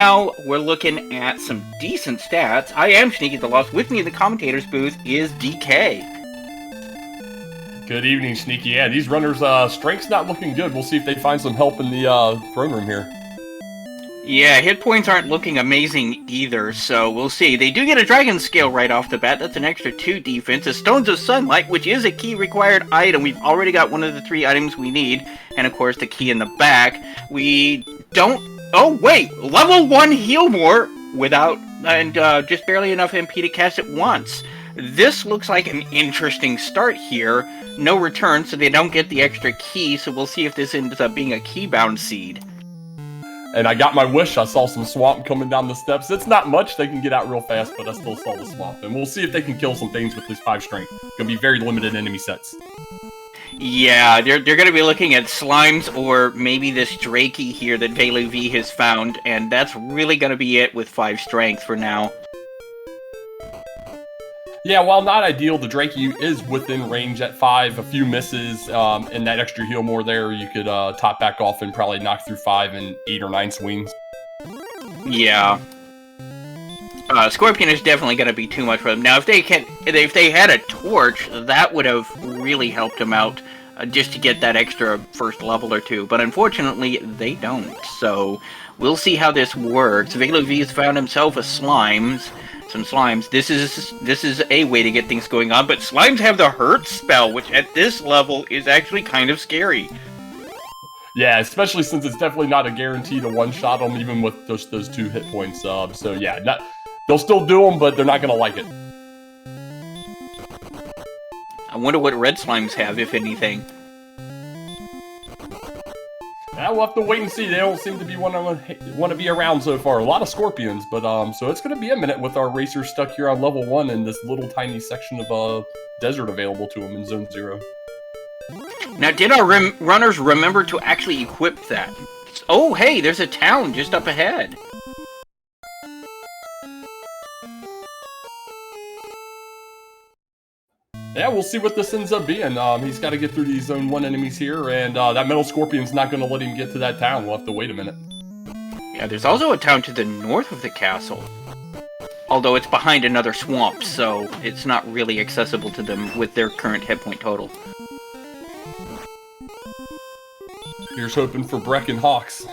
Now we're looking at some decent stats. I am Sneaky the Lost. With me in the commentator's booth is DK. Good evening, Sneaky. Yeah, these runners' strength's not looking good. We'll see if they find some help in the throne room here. Yeah, hit points aren't looking amazing either, so we'll see. They do get a Dragon Scale right off the bat. That's an extra 2 defense. A Stones of Sunlight, which is a key required item. We've already got one of the 3 items we need. And of course, the key in the back. We don't... Oh, wait! Level 1 heal more without... and just barely enough MP to cast it once. This looks like an interesting start here. No return, so they don't get the extra key, so we'll see if this ends up being a key-bound seed. And I got my wish. I saw some swamp coming down the steps. It's not much. They can get out real fast, but I still saw the swamp. And we'll see if they can kill some things with this 5 strength. Gonna be very limited enemy sets. Yeah, they're going to be looking at slimes or maybe this Drakey here that VaeluV has found, and that's really going to be it with 5 strength for now. Yeah, while not ideal, the Drakey is within range at 5. A few misses, and that extra heal more there, you could top back off and probably knock through 5 and 8 or 9 swings. Yeah. Scorpion is definitely going to be too much for them. Now, if they had a torch, that would have really helped them out, just to get that extra first level or 2. But unfortunately, they don't. So we'll see how this works. VaeluV has found himself some slimes. This is a way to get things going on. But slimes have the hurt spell, which at this level is actually kind of scary. Yeah, especially since it's definitely not a guarantee to one-shot them, even with just those 2 hit points. So yeah, they'll still do them, but they're not going to like it. I wonder what red slimes have, if anything. Yeah, we'll have to wait and see. They don't seem to be want to be around so far. A lot of scorpions, but so it's going to be a minute with our racers stuck here on level 1 in this little tiny section of desert available to them in Zone 0. Now, did our runners remember to actually equip that? Oh, hey, there's a town just up ahead. Yeah, we'll see what this ends up being. He's got to get through these Zone 1 enemies here, and that Metal Scorpion's not going to let him get to that town. We'll have to wait a minute. Yeah, there's also a town to the north of the castle. Although it's behind another swamp, so it's not really accessible to them with their current hit point total. Here's hoping for Breck and Hawks.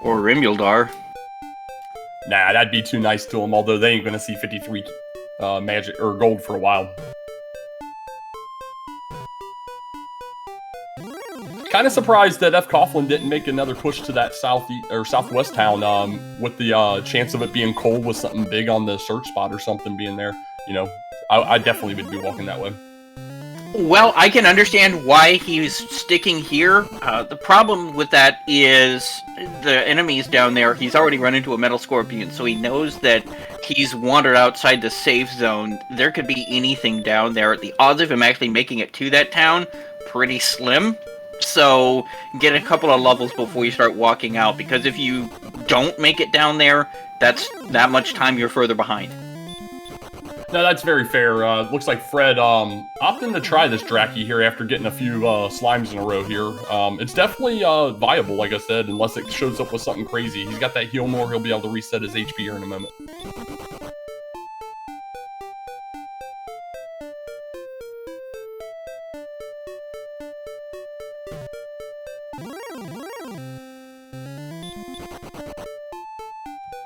Or Rimuldar. Nah, that'd be too nice to them, although they ain't gonna see 53 magic or gold for a while. Kind of surprised that fcoughlin didn't make another push to that southeast or southwest town, with the chance of it being cold with something big on the search spot or something being there. You know, I definitely would be walking that way. Well, I can understand why he's sticking here. The problem with that is the enemies down there, he's already run into a Metal Scorpion, so he knows that he's wandered outside the safe zone. There could be anything down there. The odds of him actually making it to that town, pretty slim. So, get a couple of levels before you start walking out, because if you don't make it down there, that's that much time you're further behind. No, that's very fair. Looks like Fred opting to try this Drakey here after getting a few slimes in a row here. It's definitely viable, like I said, unless it shows up with something crazy. He's got that heal more. He'll be able to reset his HP here in a moment.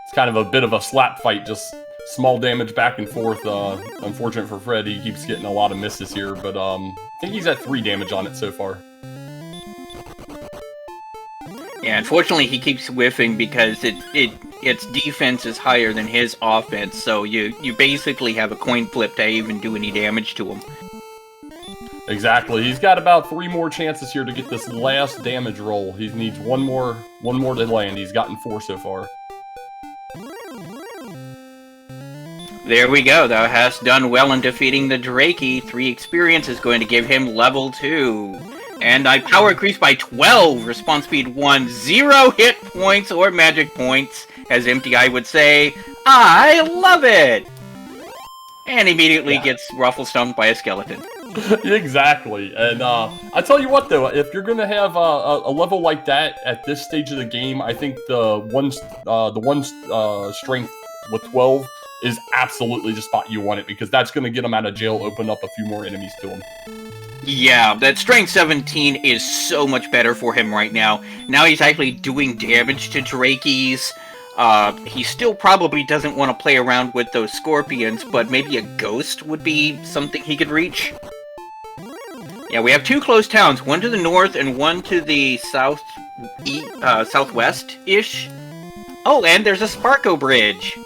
It's kind of a bit of a slap fight, just small damage back and forth. Unfortunate for Fred, he keeps getting a lot of misses here, but I think he's at 3 damage on it so far. Yeah, unfortunately he keeps whiffing because its defense is higher than his offense, so you basically have a coin flip to even do any damage to him. Exactly. He's got about 3 more chances here to get this last damage roll. He needs one more to land. He's gotten 4 so far. There we go. Thou hast done well in defeating the Drakey. 3 experience is going to give him level 2. And I power increase by 12. Response speed 1. 0 hit points or magic points. As Empty Eye would say, I love it! And immediately gets ruffle stomped by a skeleton. Exactly, and I tell you what though, if you're gonna have a level like that at this stage of the game, I think the one strength with 12 is absolutely the spot you want it, because that's gonna get him out of jail, open up a few more enemies to him. Yeah, that strength 17 is so much better for him right now. Now he's actually doing damage to Drakeys. He still probably doesn't want to play around with those scorpions, but maybe a ghost would be something he could reach. Yeah, we have two close towns, one to the north and one to the southwest-ish. Oh, and there's a Sparko Bridge.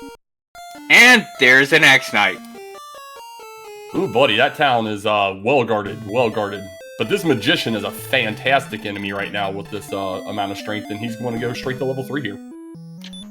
And there's an X-Knight. Ooh, buddy, that town is well guarded. But this magician is a fantastic enemy right now with this amount of strength, and he's going to go straight to level 3 here.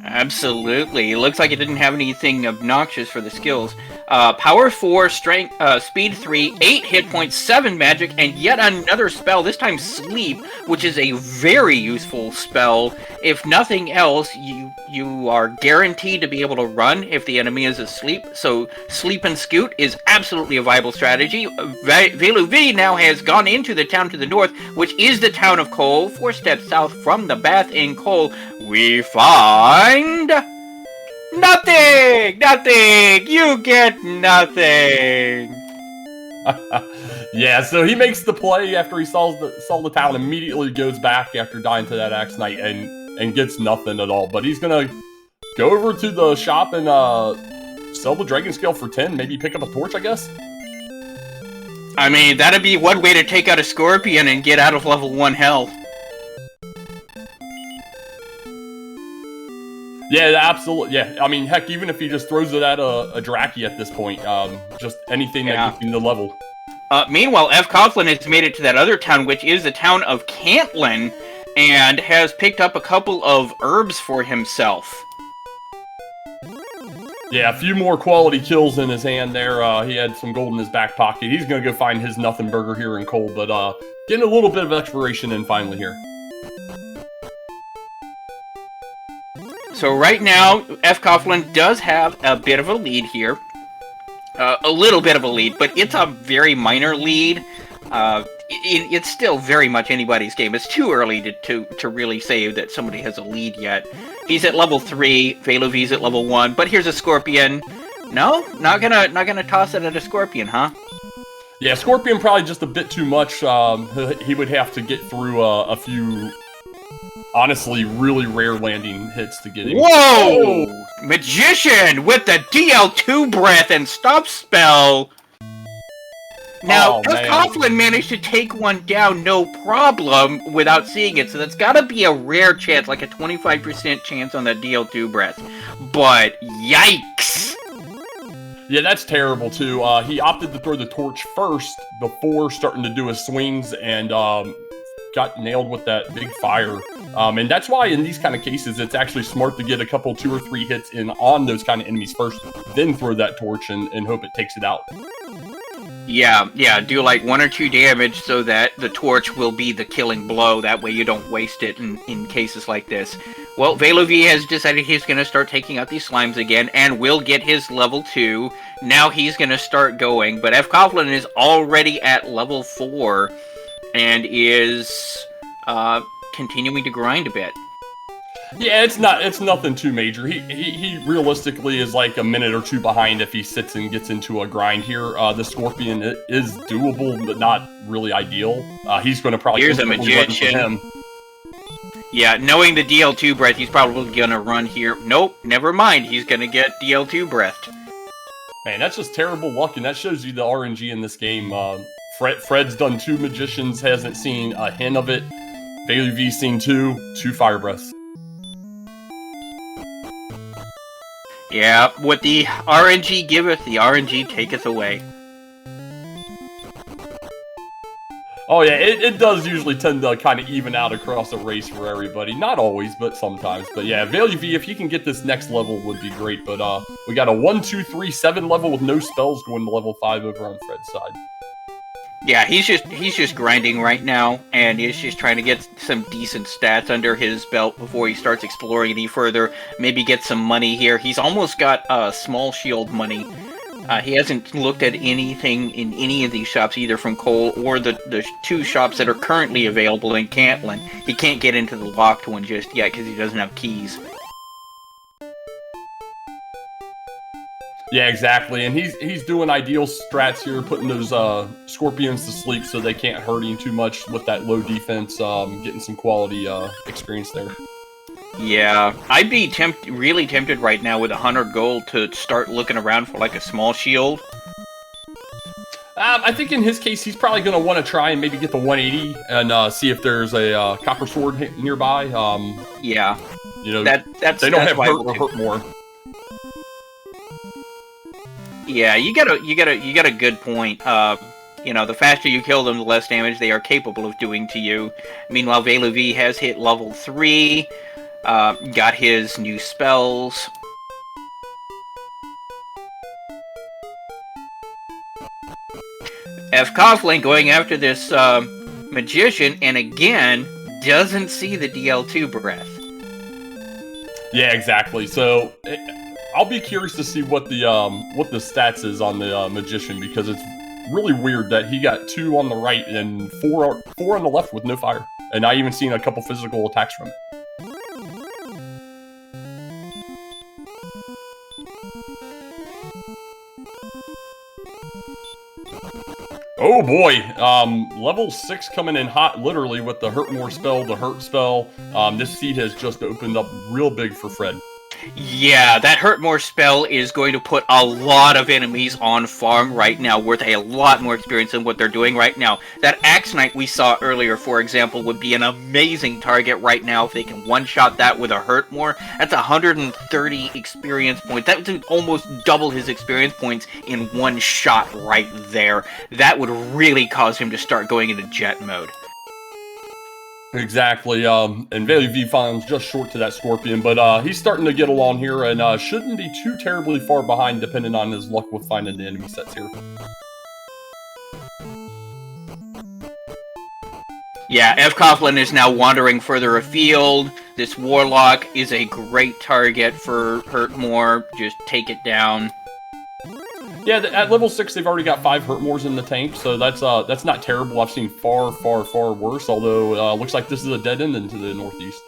Absolutely. It looks like it didn't have anything obnoxious for the skills. Power 4, strength, speed 3, 8 hit points, 7 magic, and yet another spell, this time sleep, which is a very useful spell. If nothing else, you are guaranteed to be able to run if the enemy is asleep, so sleep and scoot is absolutely a viable strategy. VaeluV now has gone into the town to the north, which is the town of Cole. 4 steps south from the bath in Cole, we find... Nothing! Nothing! You get nothing! Yeah, so he makes the play after he solves the town, immediately goes back after dying to that Axe Knight, and gets nothing at all. But he's gonna go over to the shop and sell the Dragon Scale for 10, maybe pick up a torch, I guess? I mean, that'd be one way to take out a Scorpion and get out of level 1 hell. Yeah, absolutely. Yeah, I mean, heck, even if he just throws it at a Draki at this point, just anything that gets him the level. Meanwhile, fcoughlin has made it to that other town, which is the town of Cantlin, and has picked up a couple of herbs for himself. Yeah, a few more quality kills in his hand there. He had some gold in his back pocket. He's going to go find his nothing burger here in Cole, but getting a little bit of exploration in finally here. So right now, fcoughlin does have a bit of a lead here. A little bit of a lead, but it's a very minor lead. It's still very much anybody's game. It's too early to really say that somebody has a lead yet. He's at level 3, VaeluV's at level 1, but here's a Scorpion. No? Not gonna toss it at a Scorpion, huh? Yeah, Scorpion probably just a bit too much. He would have to get through a few... honestly, really rare landing hits to get him. Whoa! Magician with the DL2 breath and stop spell! Now, fcoughlin managed to take one down no problem without seeing it, so that's gotta be a rare chance, like a 25% chance on that DL2 breath. But, yikes! Yeah, that's terrible, too. He opted to throw the torch first before starting to do his swings, and got nailed with that big fire. And that's why in these kind of cases, it's actually smart to get a couple 2 or 3 hits in on those kind of enemies first, then throw that torch and hope it takes it out. Yeah, do like 1 or 2 damage so that the torch will be the killing blow. That way you don't waste it in cases like this. Well, VaeluV has decided he's going to start taking out these slimes again, and will get his level 2. Now he's going to start going, but fcoughlin is already at level 4, and is continuing to grind a bit. Yeah, it's nothing too major. He realistically is like a minute or 2 behind if he sits and gets into a grind here. The Scorpion is doable, but not really ideal. He's going to probably... Here's a magician. Yeah, knowing the DL2 breath, he's probably going to run here. Nope, never mind. He's going to get DL2 breathed. Man, that's just terrible luck, and that shows you the RNG in this game. Fred's done 2 magicians, hasn't seen a hint of it. VaeluV's seen 2 fire breaths. Yeah, what the RNG giveth, the RNG taketh away. Oh yeah, it does usually tend to kind of even out across a race for everybody. Not always, but sometimes. But yeah, VaeluV, if you can get this next level, would be great. But we got a 1, 2, 3, 7 level with no spells going to level 5 over on Fred's side. Yeah, he's just grinding right now, and he's just trying to get some decent stats under his belt before he starts exploring any further. Maybe get some money here. He's almost got small shield money. He hasn't looked at anything in any of these shops, either from Cole or the two shops that are currently available in Cantlin. He can't get into the locked one just yet because he doesn't have keys. Yeah, exactly. And he's doing ideal strats here, putting those scorpions to sleep so they can't hurt him too much with that low defense, getting some quality experience there. Yeah, I'd be really tempted right now with 100 gold to start looking around for like a small shield. I think in his case, he's probably going to want to try and maybe get the 180 and see if there's a copper sword nearby. Yeah, you know, that's they don't that's have hurt more. Yeah, you got a good point. You know, the faster you kill them, the less damage they are capable of doing to you. Meanwhile, VaeluV has hit level 3, got his new spells. fcoughlin going after this magician, and again, doesn't see the DL2 breath. Yeah, exactly. So I'll be curious to see what the stats is on the magician, because it's really weird that he got 2 on the right and 4 on the left with no fire, and not even seen a couple physical attacks from it. Oh boy, level 6 coming in hot, literally, with the hurt more spell, the hurt spell. This seed has just opened up real big for Fred. Yeah, that hurt more spell is going to put a lot of enemies on farm right now, worth a lot more experience than what they're doing right now. That Axe Knight we saw earlier, for example, would be an amazing target right now if they can one-shot that with a hurt more. That's 130 experience points. That would almost double his experience points in one shot right there. That would really cause him to start going into jet mode. Exactly, and VaeluV finds just short to that Scorpion, but he's starting to get along here, and shouldn't be too terribly far behind, depending on his luck with finding the enemy sets here. Yeah, fcoughlin is now wandering further afield. This Warlock is a great target for Hurtmore. Just take it down. Yeah, at level 6, they've already got 5 Hurtmores in the tank, so that's not terrible. I've seen far worse, although looks like this is a dead end into the northeast.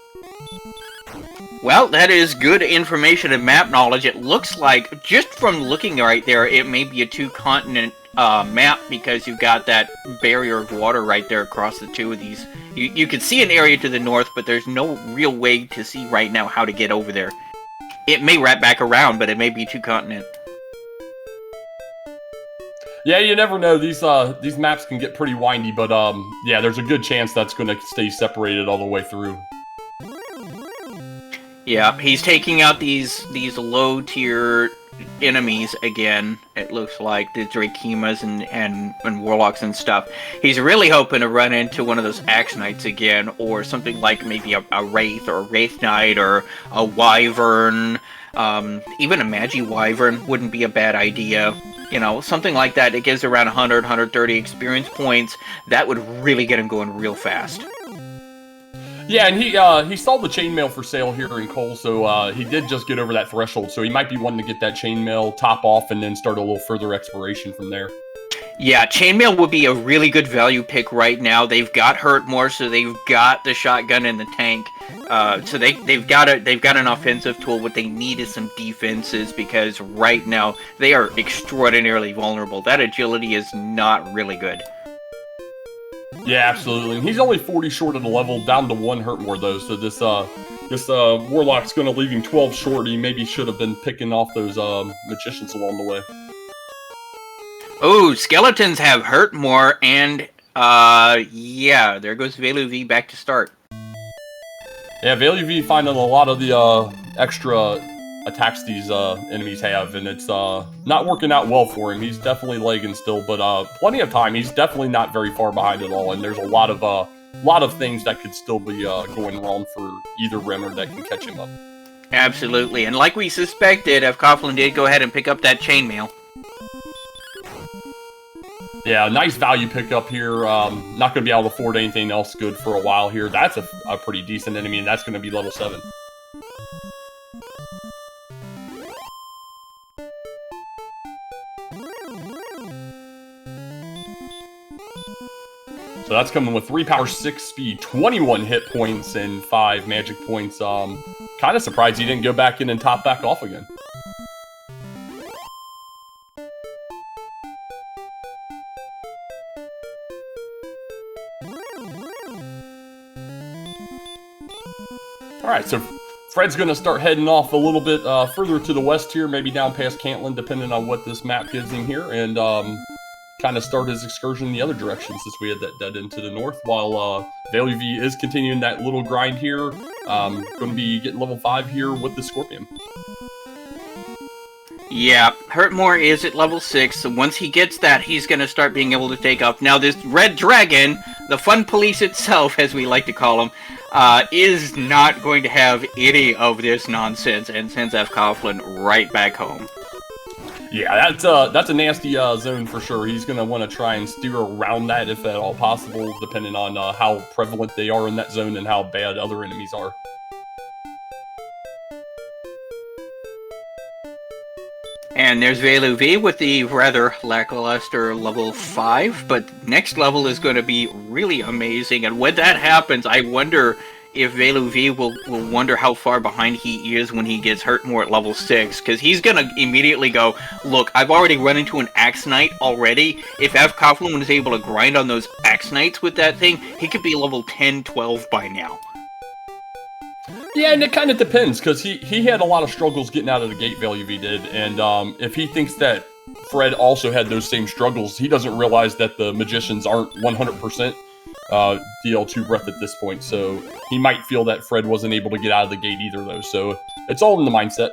Well, that is good information and map knowledge. It looks like, just from looking right there, it may be a 2-continent map, because you've got that barrier of water right there across the two of these. You can see an area to the north, but there's no real way to see right now how to get over there. It may wrap back around, but it may be 2-continent. Yeah, you never know. These maps can get pretty windy, but yeah, there's a good chance that's going to stay separated all the way through. Yeah, he's taking out these low-tier enemies again, it looks like, the Drakeemas and Warlocks and stuff. He's really hoping to run into one of those Axe Knights again, or something like maybe a Wraith, or a Wraith Knight, or a Wyvern. Even a Magi Wyvern wouldn't be a bad idea. You know, something like that. It gives around 100, 130 experience points. That would really get him going real fast. Yeah, and he saw the chainmail for sale here in Cole, so he did just get over that threshold, so he might be wanting to get that chainmail top off and then start a little further exploration from there. Yeah, chainmail would be a really good value pick right now. They've got Hurtmore, so they've got the shotgun in the tank. So they've got an offensive tool. What they need is some defenses, because right now they are extraordinarily vulnerable. That agility is not really good. Yeah, absolutely. And he's only 40 short of the level, down to 1 Hurtmore though. So this Warlock's going to leave him 12 short. He maybe should have been picking off those magicians along the way. Oh, skeletons have Hurtmore, and yeah, there goes VaeluV back to start. Yeah, VaeluV finding a lot of the extra attacks these enemies have, and it's not working out well for him. He's definitely lagging still, but plenty of time. He's definitely not very far behind at all, and there's a lot of things that could still be going wrong for either Rimmer that can catch him up. Absolutely, and like we suspected, fcoughlin did go ahead and pick up that chainmail. Yeah, nice value pickup here. Not going to be able to afford anything else good for a while here. That's a pretty decent enemy, and that's going to be level 7. So that's coming with 3 power, 6 speed, 21 hit points, and 5 magic points. Kind of surprised he didn't go back in and top back off again. Alright, so Fred's going to start heading off a little bit further to the west here, maybe down past Cantlin, depending on what this map gives him here, and kind of start his excursion in the other direction since we had that dead end to the north, while VaeluV is continuing that little grind here. Going to be getting level 5 here with the Scorpion. Yeah, Hurtmore is at level 6, so once he gets that, he's going to start being able to take off. Now, this Red Dragon, the fun police itself, as we like to call him, is not going to have any of this nonsense and sends fcoughlin right back home. Yeah, that's a nasty zone for sure. He's going to want to try and steer around that if at all possible, depending on how prevalent they are in that zone and how bad other enemies are. And there's VaeluV with the rather lackluster level 5, but next level is going to be really amazing, and when that happens, I wonder if VaeluV will wonder how far behind he is when he gets Hurtmore at level 6, because he's going to immediately go, look, I've already run into an Axe Knight already. If fcoughlin was able to grind on those Axe Knights with that thing, he could be level 10, 12 by now. Yeah, and it kind of depends, because he had a lot of struggles getting out of the gate, VaeluV did, and if he thinks that Fred also had those same struggles, he doesn't realize that the magicians aren't 100% DL2 breath at this point, so he might feel that Fred wasn't able to get out of the gate either, though, so it's all in the mindset.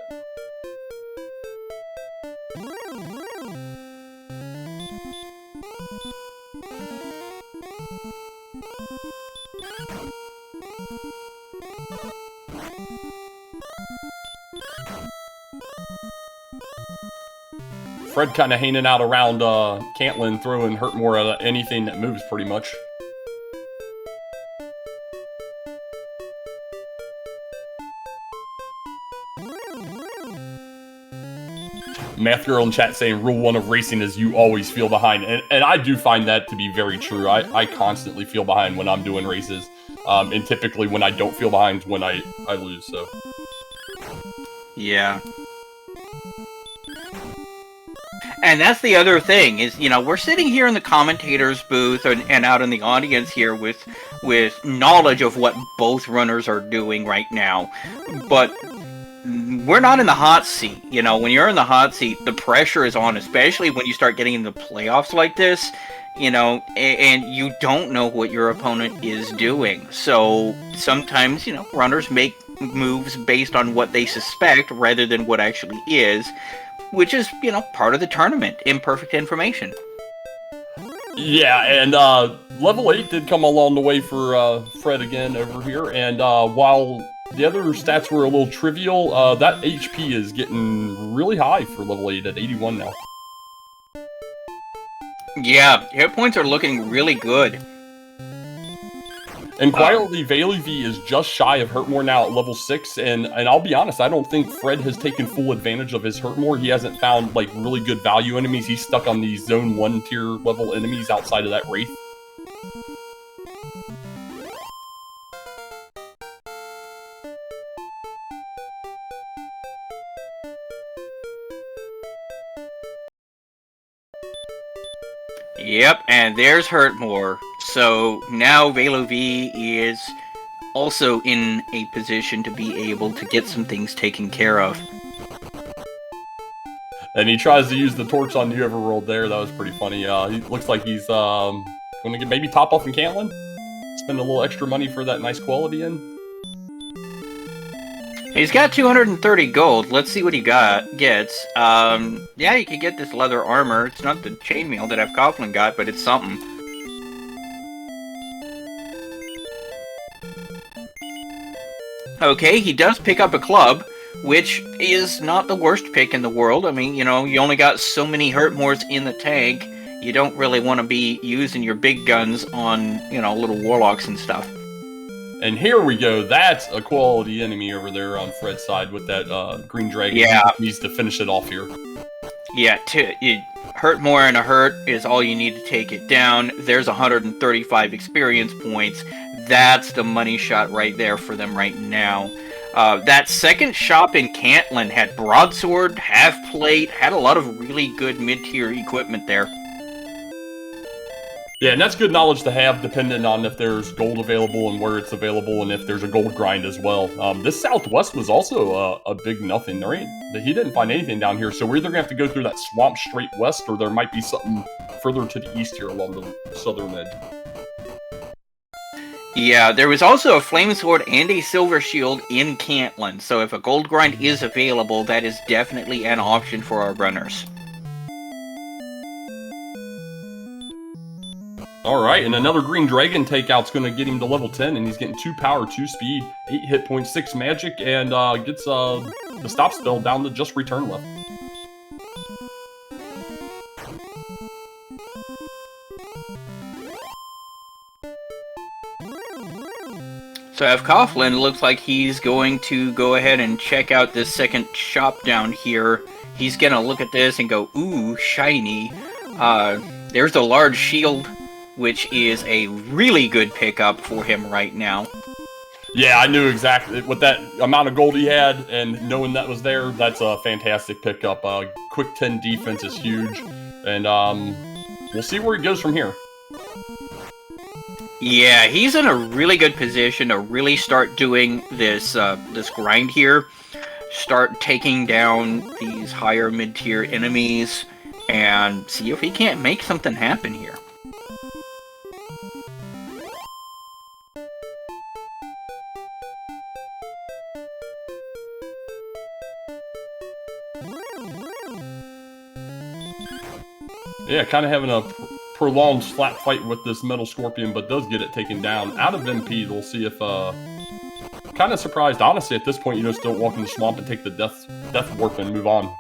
Fred kind of hanging out around Cantlin, throwing Hurtmore at anything that moves, pretty much. Math Girl in chat saying, rule 1 of racing is you always feel behind. And I do find that to be very true. I constantly feel behind when I'm doing races. And typically when I don't feel behind when I lose, so. Yeah. And that's the other thing, is, you know, we're sitting here in the commentator's booth and out in the audience here with knowledge of what both runners are doing right now. But we're not in the hot seat. You know, when you're in the hot seat, the pressure is on, especially when you start getting into playoffs like this, you know, and you don't know what your opponent is doing. So sometimes, you know, runners make moves based on what they suspect rather than what actually is, which is, you know, part of the tournament. Imperfect information. Yeah, and level 8 did come along the way for Fred again over here, and while the other stats were a little trivial, that HP is getting really high for level 8 at 81 now. Yeah, hit points are looking really good. And quietly, VaeluV is just shy of Hurtmore now at level 6, and I'll be honest, I don't think Fred has taken full advantage of his Hurtmore. He hasn't found, like, really good value enemies. He's stuck on these Zone 1 tier level enemies outside of that Wraith. Yep, and there's Hurtmore. So now VaeluV is also in a position to be able to get some things taken care of. And he tries to use the torch on whoever rolled there. That was pretty funny. He looks like he's going to get maybe top off in Cantlin. Spend a little extra money for that nice quality in. He's got 230 gold. Let's see what he gets. Yeah, you could get this leather armor. It's not the chainmail that fcoughlin got, but it's something. Okay, he does pick up a club, which is not the worst pick in the world. I mean, you know, you only got so many Hurtmores in the tank. You don't really want to be using your big guns on, you know, little warlocks and stuff. And here we go. That's a quality enemy over there on Fred's side with that green dragon. Yeah. He needs to finish it off here. Yeah, Hurt more and a hurt is all you need to take it down. There's 135 experience points. That's the money shot right there for them right now. That second shop in Cantlin had broadsword, half plate, had a lot of really good mid-tier equipment there. Yeah, and that's good knowledge to have, depending on if there's gold available and where it's available, and if there's a gold grind as well. This southwest was also a big nothing. He didn't find anything down here, so we're either gonna have to go through that swamp straight west, or there might be something further to the east here along the southern edge. Yeah, there was also a flame sword and a silver shield in Cantlin, so if a gold grind is available, that is definitely an option for our runners. Alright, and another green dragon takeout's gonna get him to level 10, and he's getting 2 power, 2 speed, 8 hit points, 6 magic, and gets the stop spell down to just return left. So fcoughlin looks like he's going to go ahead and check out this second shop down here. He's gonna look at this and go, ooh, shiny. There's a large shield, which is a really good pickup for him right now. Yeah, I knew exactly. With that amount of gold he had, and knowing that was there, that's a fantastic pickup. Quick 10 defense is huge, and we'll see where he goes from here. Yeah, he's in a really good position to really start doing this this grind here. Start taking down these higher mid-tier enemies, and see if he can't make something happen here. Yeah, kind of having a prolonged slap fight with this metal scorpion, but does get it taken down. Out of MP, we'll see if, kind of surprised. Honestly, at this point, you just don't walk in the swamp and take the death warp and move on.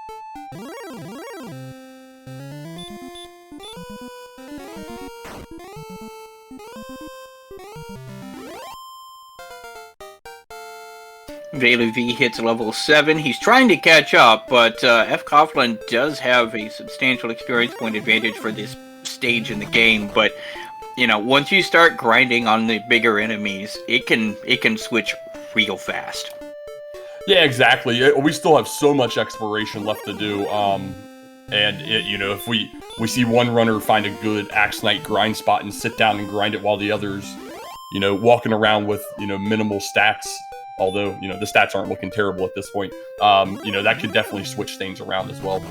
VaeluV hits level 7. He's trying to catch up, but fcoughlin does have a substantial experience point advantage for this stage in the game. But you know, once you start grinding on the bigger enemies, it can switch real fast. Yeah, exactly. We still have so much exploration left to do. You know, if we see one runner find a good Axe Knight grind spot and sit down and grind it while the others, you know, walking around with, you know, minimal stats. Although, you know, the stats aren't looking terrible at this point. You know, that could definitely switch things around as well.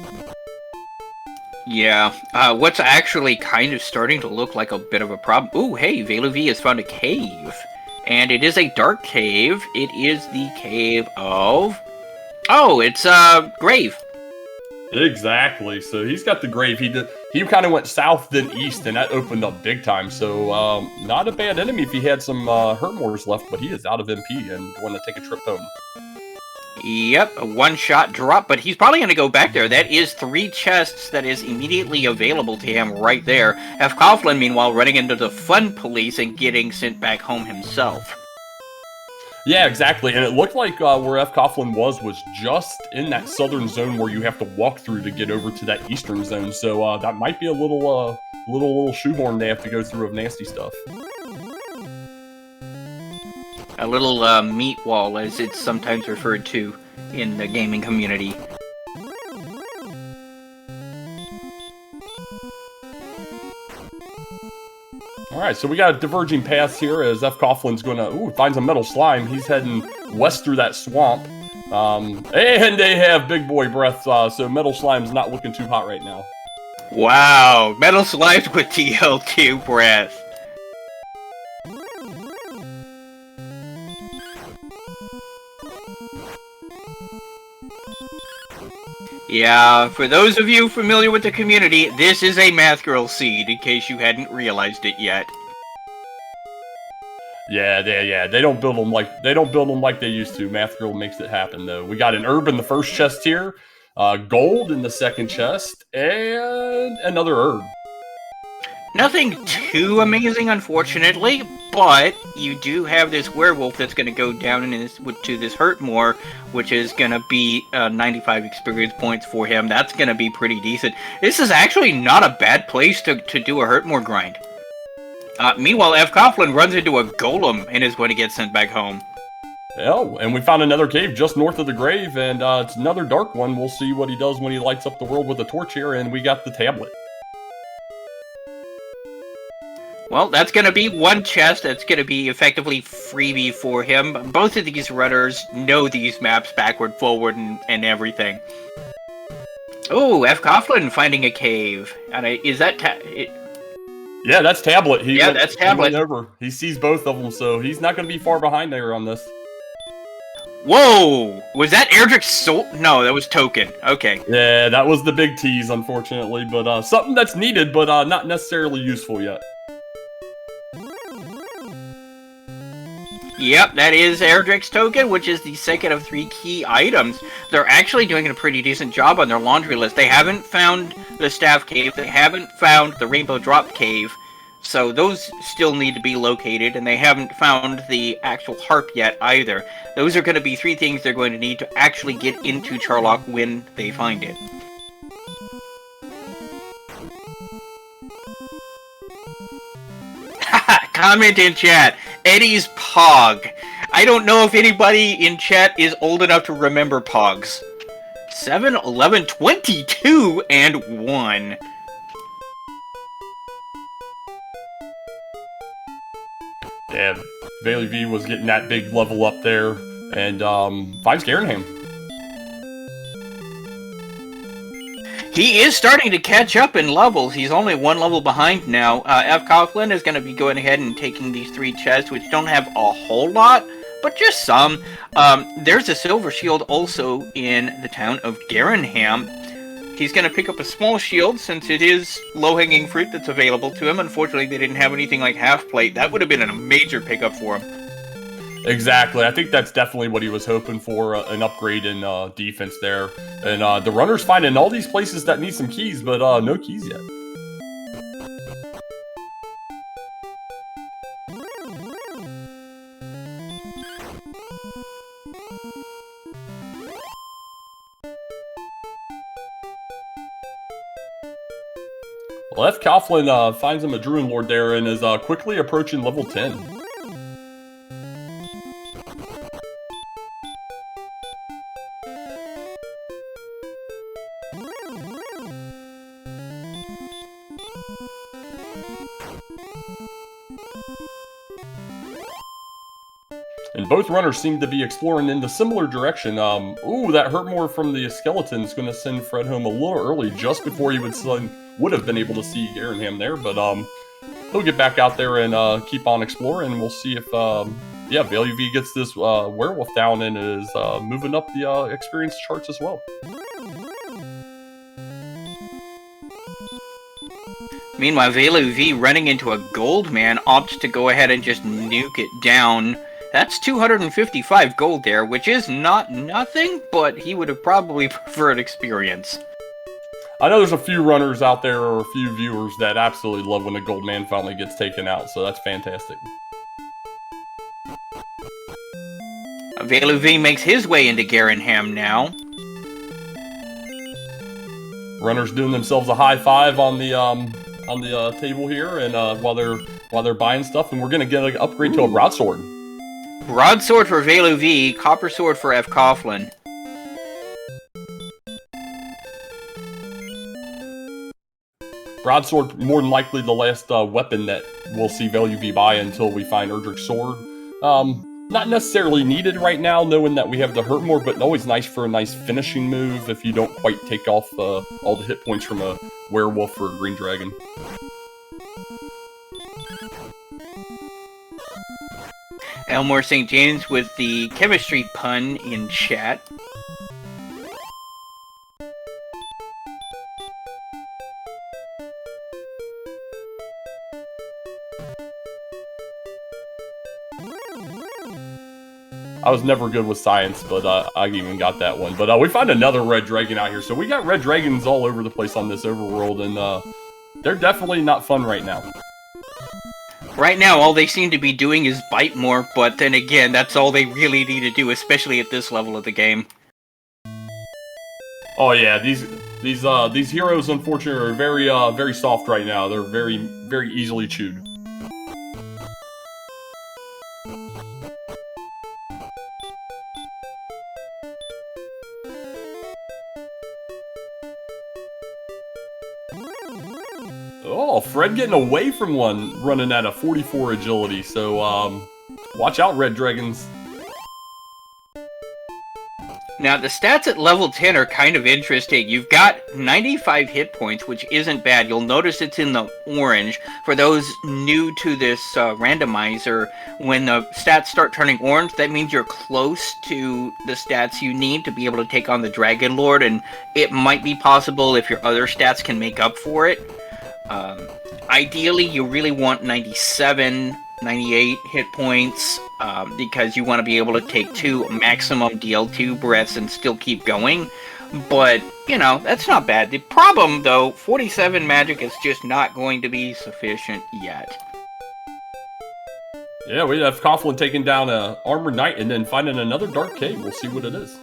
Yeah, what's actually kind of starting to look like a bit of a problem... Ooh, hey, VaeluV has found a cave. And it is a dark cave. It is the cave of... Oh, it's, Grave. Exactly. So he's got the grave. He kind of went south then east, and that opened up big time. So not a bad enemy if he had some Hurtmores left, but he is out of MP and going to take a trip home. Yep, a one-shot drop, but he's probably going to go back there. That is 3 chests that is immediately available to him right there. fcoughlin, meanwhile, running into the fun police and getting sent back home himself. Yeah, exactly. And it looked like where fcoughlin was just in that southern zone where you have to walk through to get over to that eastern zone. So that might be a little shoehorn they have to go through of nasty stuff. A little meat wall, as it's sometimes referred to in the gaming community. Alright, so we got diverging paths here as fcoughlин's gonna, finds a metal slime. He's heading west through that swamp. And they have big boy breath, so metal slime's not looking too hot right now. Wow, metal slimes with TL2 breath. Yeah, for those of you familiar with the community, this is a Math Girl seed, in case you hadn't realized it yet. Yeah, they don't build them like they used to. Math Girl makes it happen though. We got an herb in the first chest here, gold in the second chest, and another herb. Nothing too amazing, unfortunately, but you do have this werewolf that's going to go down to this Hurtmore, which is going to be 95 experience points for him. That's going to be pretty decent. This is actually not a bad place to do a Hurtmore grind. Meanwhile, fcoughlin runs into a golem and is going to get sent back home. Oh, and we found another cave just north of the grave, and it's another dark one. We'll see what he does when he lights up the world with a torch here, and we got the tablet. Well, that's going to be one chest that's going to be effectively freebie for him. Both of these runners know these maps backward, forward, and everything. Oh, fcoughlin finding a cave. And is that... Yeah, that's tablet. That's tablet. He went over. He sees both of them, so he's not going to be far behind there on this. Whoa! Was that Erdrick's soul? No, that was token. Okay. Yeah, that was the big tease, unfortunately, but something that's needed, but not necessarily useful yet. Yep, that is Erdrick's token, which is the second of 3 key items. They're actually doing a pretty decent job on their laundry list. They haven't found the staff cave, they haven't found the rainbow drop cave, so those still need to be located, and they haven't found the actual harp yet either. Those are going to be 3 things they're going to need to actually get into Charlock when they find it. Comment in chat. Eddie's Pog. I don't know if anybody in chat is old enough to remember Pogs. 7, 11, 22, and 1. Yeah, VaeluV was getting that big level up there, and finds Garenham. He is starting to catch up in levels. He's only 1 level behind now. fcoughlin is going to be going ahead and taking these 3 chests, which don't have a whole lot, but just some. There's a silver shield also in the town of Garenham. He's going to pick up a small shield since it is low-hanging fruit that's available to him. Unfortunately, they didn't have anything like half plate. That would have been a major pickup for him. Exactly. I think that's definitely what he was hoping for, an upgrade in defense there. And the runner's finding all these places that need some keys, but no keys yet. Well, fcoughlin finds him a Druid Lord there and is quickly approaching level 10. And both runners seem to be exploring in the similar direction. Ooh, that Hurtmore from the skeleton is going to send Fred home a little early, just before he would have been able to see Garenham there. But he'll get back out there and keep on exploring. We'll see if VaeluV gets this werewolf down and is moving up the experience charts as well. Meanwhile, VaeluV running into a gold man opts to go ahead and just nuke it down. That's 255 gold there, which is not nothing, but he would have probably preferred experience. I know there's a few runners out there or a few viewers that absolutely love when the gold man finally gets taken out, so that's fantastic. VaeluV makes his way into Garenham now. Runners doing themselves a high five on the table here, and while they're buying stuff, and we're gonna get an upgrade to a broadsword. Broadsword for VaeluV, copper sword for fcoughlin. Broadsword more than likely the last weapon that we'll see VaeluV buy until we find Erdrick's sword. Not necessarily needed right now, knowing that we have the Hurtmore, but always nice for a nice finishing move if you don't quite take off all the hit points from a werewolf or a green dragon. Elmore St. James with the chemistry pun in chat. I was never good with science, but I even got that one. But we find another red dragon out here. So we got red dragons all over the place on this overworld. And they're definitely not fun right now. Right now, all they seem to be doing is bite more, but then again, that's all they really need to do, especially at this level of the game. Oh yeah, these heroes unfortunately are very soft right now. They're very easily chewed. Oh, Fred getting away from one, running at a 44 agility. So watch out, Red Dragons. Now, the stats at level 10 are kind of interesting. You've got 95 hit points, which isn't bad. You'll notice it's in the orange. For those new to this randomizer, when the stats start turning orange, that means you're close to the stats you need to be able to take on the Dragon Lord, and it might be possible if your other stats can make up for it. Ideally, you really want 97, 98 hit points, because you want to be able to take 2 maximum DL2 breaths and still keep going. But, you know, that's not bad. The problem, though, 47 magic is just not going to be sufficient yet. Yeah, we have fcoughlin taking down a Armored Knight and then finding another Dark Cave. We'll see what it is.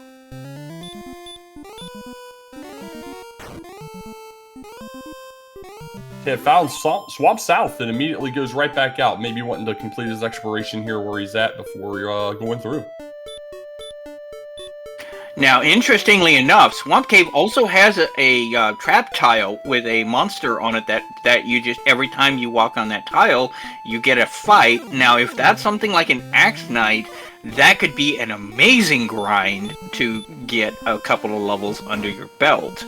Okay, found Swamp South and immediately goes right back out. Maybe wanting to complete his exploration here where he's at before going through. Now, interestingly enough, Swamp Cave also has a trap tile with a monster on it that you just, every time you walk on that tile, you get a fight. Now, if that's something like an Axe Knight, that could be an amazing grind to get a couple of levels under your belt.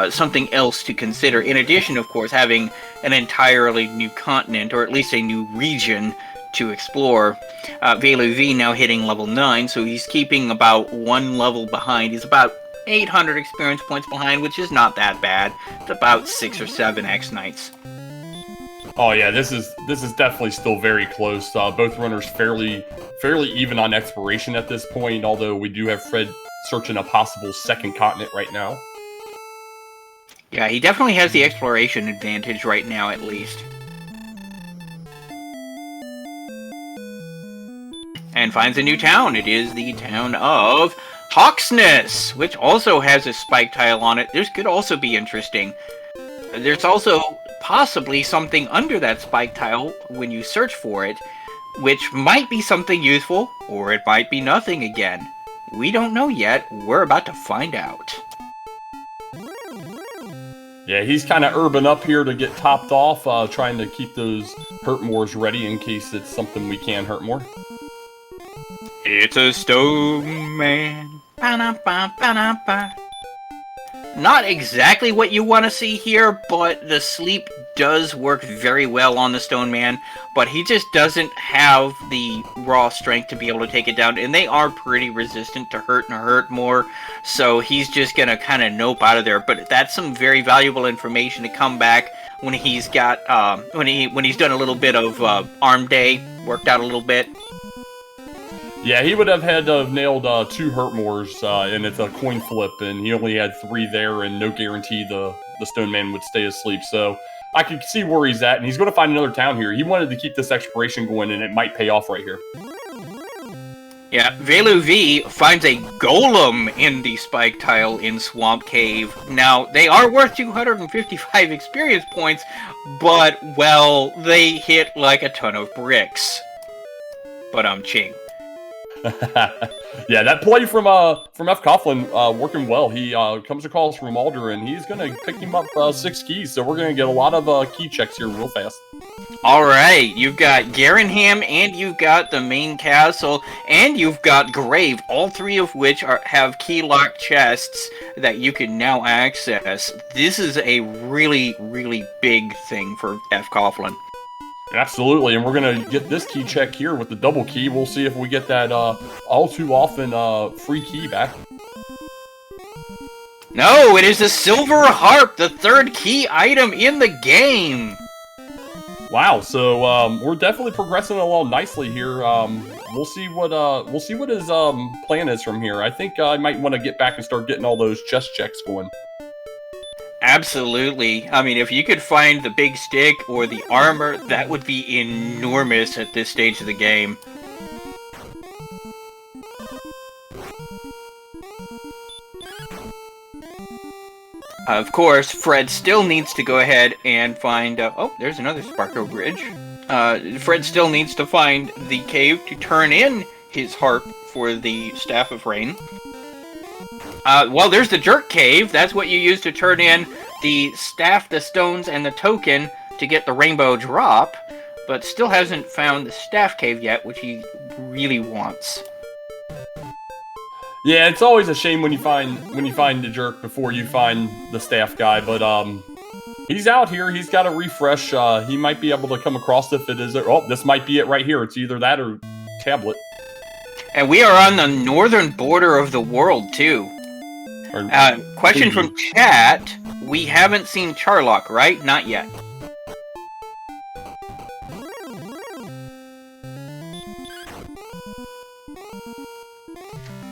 Something else to consider, in addition, of course, having an entirely new continent, or at least a new region to explore. VaeluV now hitting level 9, so he's keeping about 1 level behind. He's about 800 experience points behind, which is not that bad. It's about 6 or 7 Axe Knights. Oh yeah, this is definitely still very close. Both runners fairly even on exploration at this point, although we do have Fred searching a possible second continent right now. Yeah, he definitely has the exploration advantage right now, at least. And finds a new town. It is the town of Hawksness, which also has a spike tile on it. This could also be interesting. There's also possibly something under that spike tile when you search for it, which might be something useful, or it might be nothing again. We don't know yet. We're about to find out. Yeah, he's kind of urban up here to get topped off, trying to keep those hurt mores ready in case it's something we can hurt more. It's a stone man. Not exactly what you want to see here, but the sleep does work very well on the Stone Man, but he just doesn't have the raw strength to be able to take it down, and they are pretty resistant to hurt and hurt more, so he's just gonna kind of nope out of there. But that's some very valuable information to come back when he's got when he's done a little bit of arm day, worked out a little bit. Yeah, he would have had to have nailed 2 hurt mores, and it's a coin flip, and he only had 3 there, and no guarantee the Stone Man would stay asleep. So I can see where he's at, and he's going to find another town here. He wanted to keep this exploration going, and it might pay off right here. Yeah, VaeluV finds a golem in the spike tile in Swamp Cave. Now, they are worth 255 experience points, but, well, they hit like a ton of bricks. But ching. Yeah, that play from fcoughlin working well. He comes across from Alder, and he's going to pick him up 6 keys, so we're going to get a lot of key checks here real fast. Alright, you've got Garenham, and you've got the main castle, and you've got Grave, all 3 of which have key lock chests that you can now access. This is a really, really big thing for fcoughlin. Absolutely, and we're going to get this key check here with the double key. We'll see if we get that all too often free key back. No, it is the Silver Harp, the 3rd key item in the game! Wow, so we're definitely progressing along nicely here. We'll see what his plan is from here. I think I might want to get back and start getting all those chest checks going. Absolutely. I mean, if you could find the big stick or the armor, that would be enormous at this stage of the game. Of course, Fred still needs to go ahead and find... oh, there's another Sparkle Bridge. Fred still needs to find the cave to turn in his harp for the Staff of Rain. Well, there's the Jerk Cave. That's what you use to turn in the staff, the stones, and the token to get the Rainbow Drop, but still hasn't found the Staff Cave yet, which he really wants. Yeah, it's always a shame when you find the Jerk before you find the Staff guy, but he's out here. He's got a refresh. He might be able to come across if it is. Oh, this might be it right here. It's either that or Tablet. And we are on the northern border of the world, too. Question from chat. We haven't seen Charlock, right? Not yet.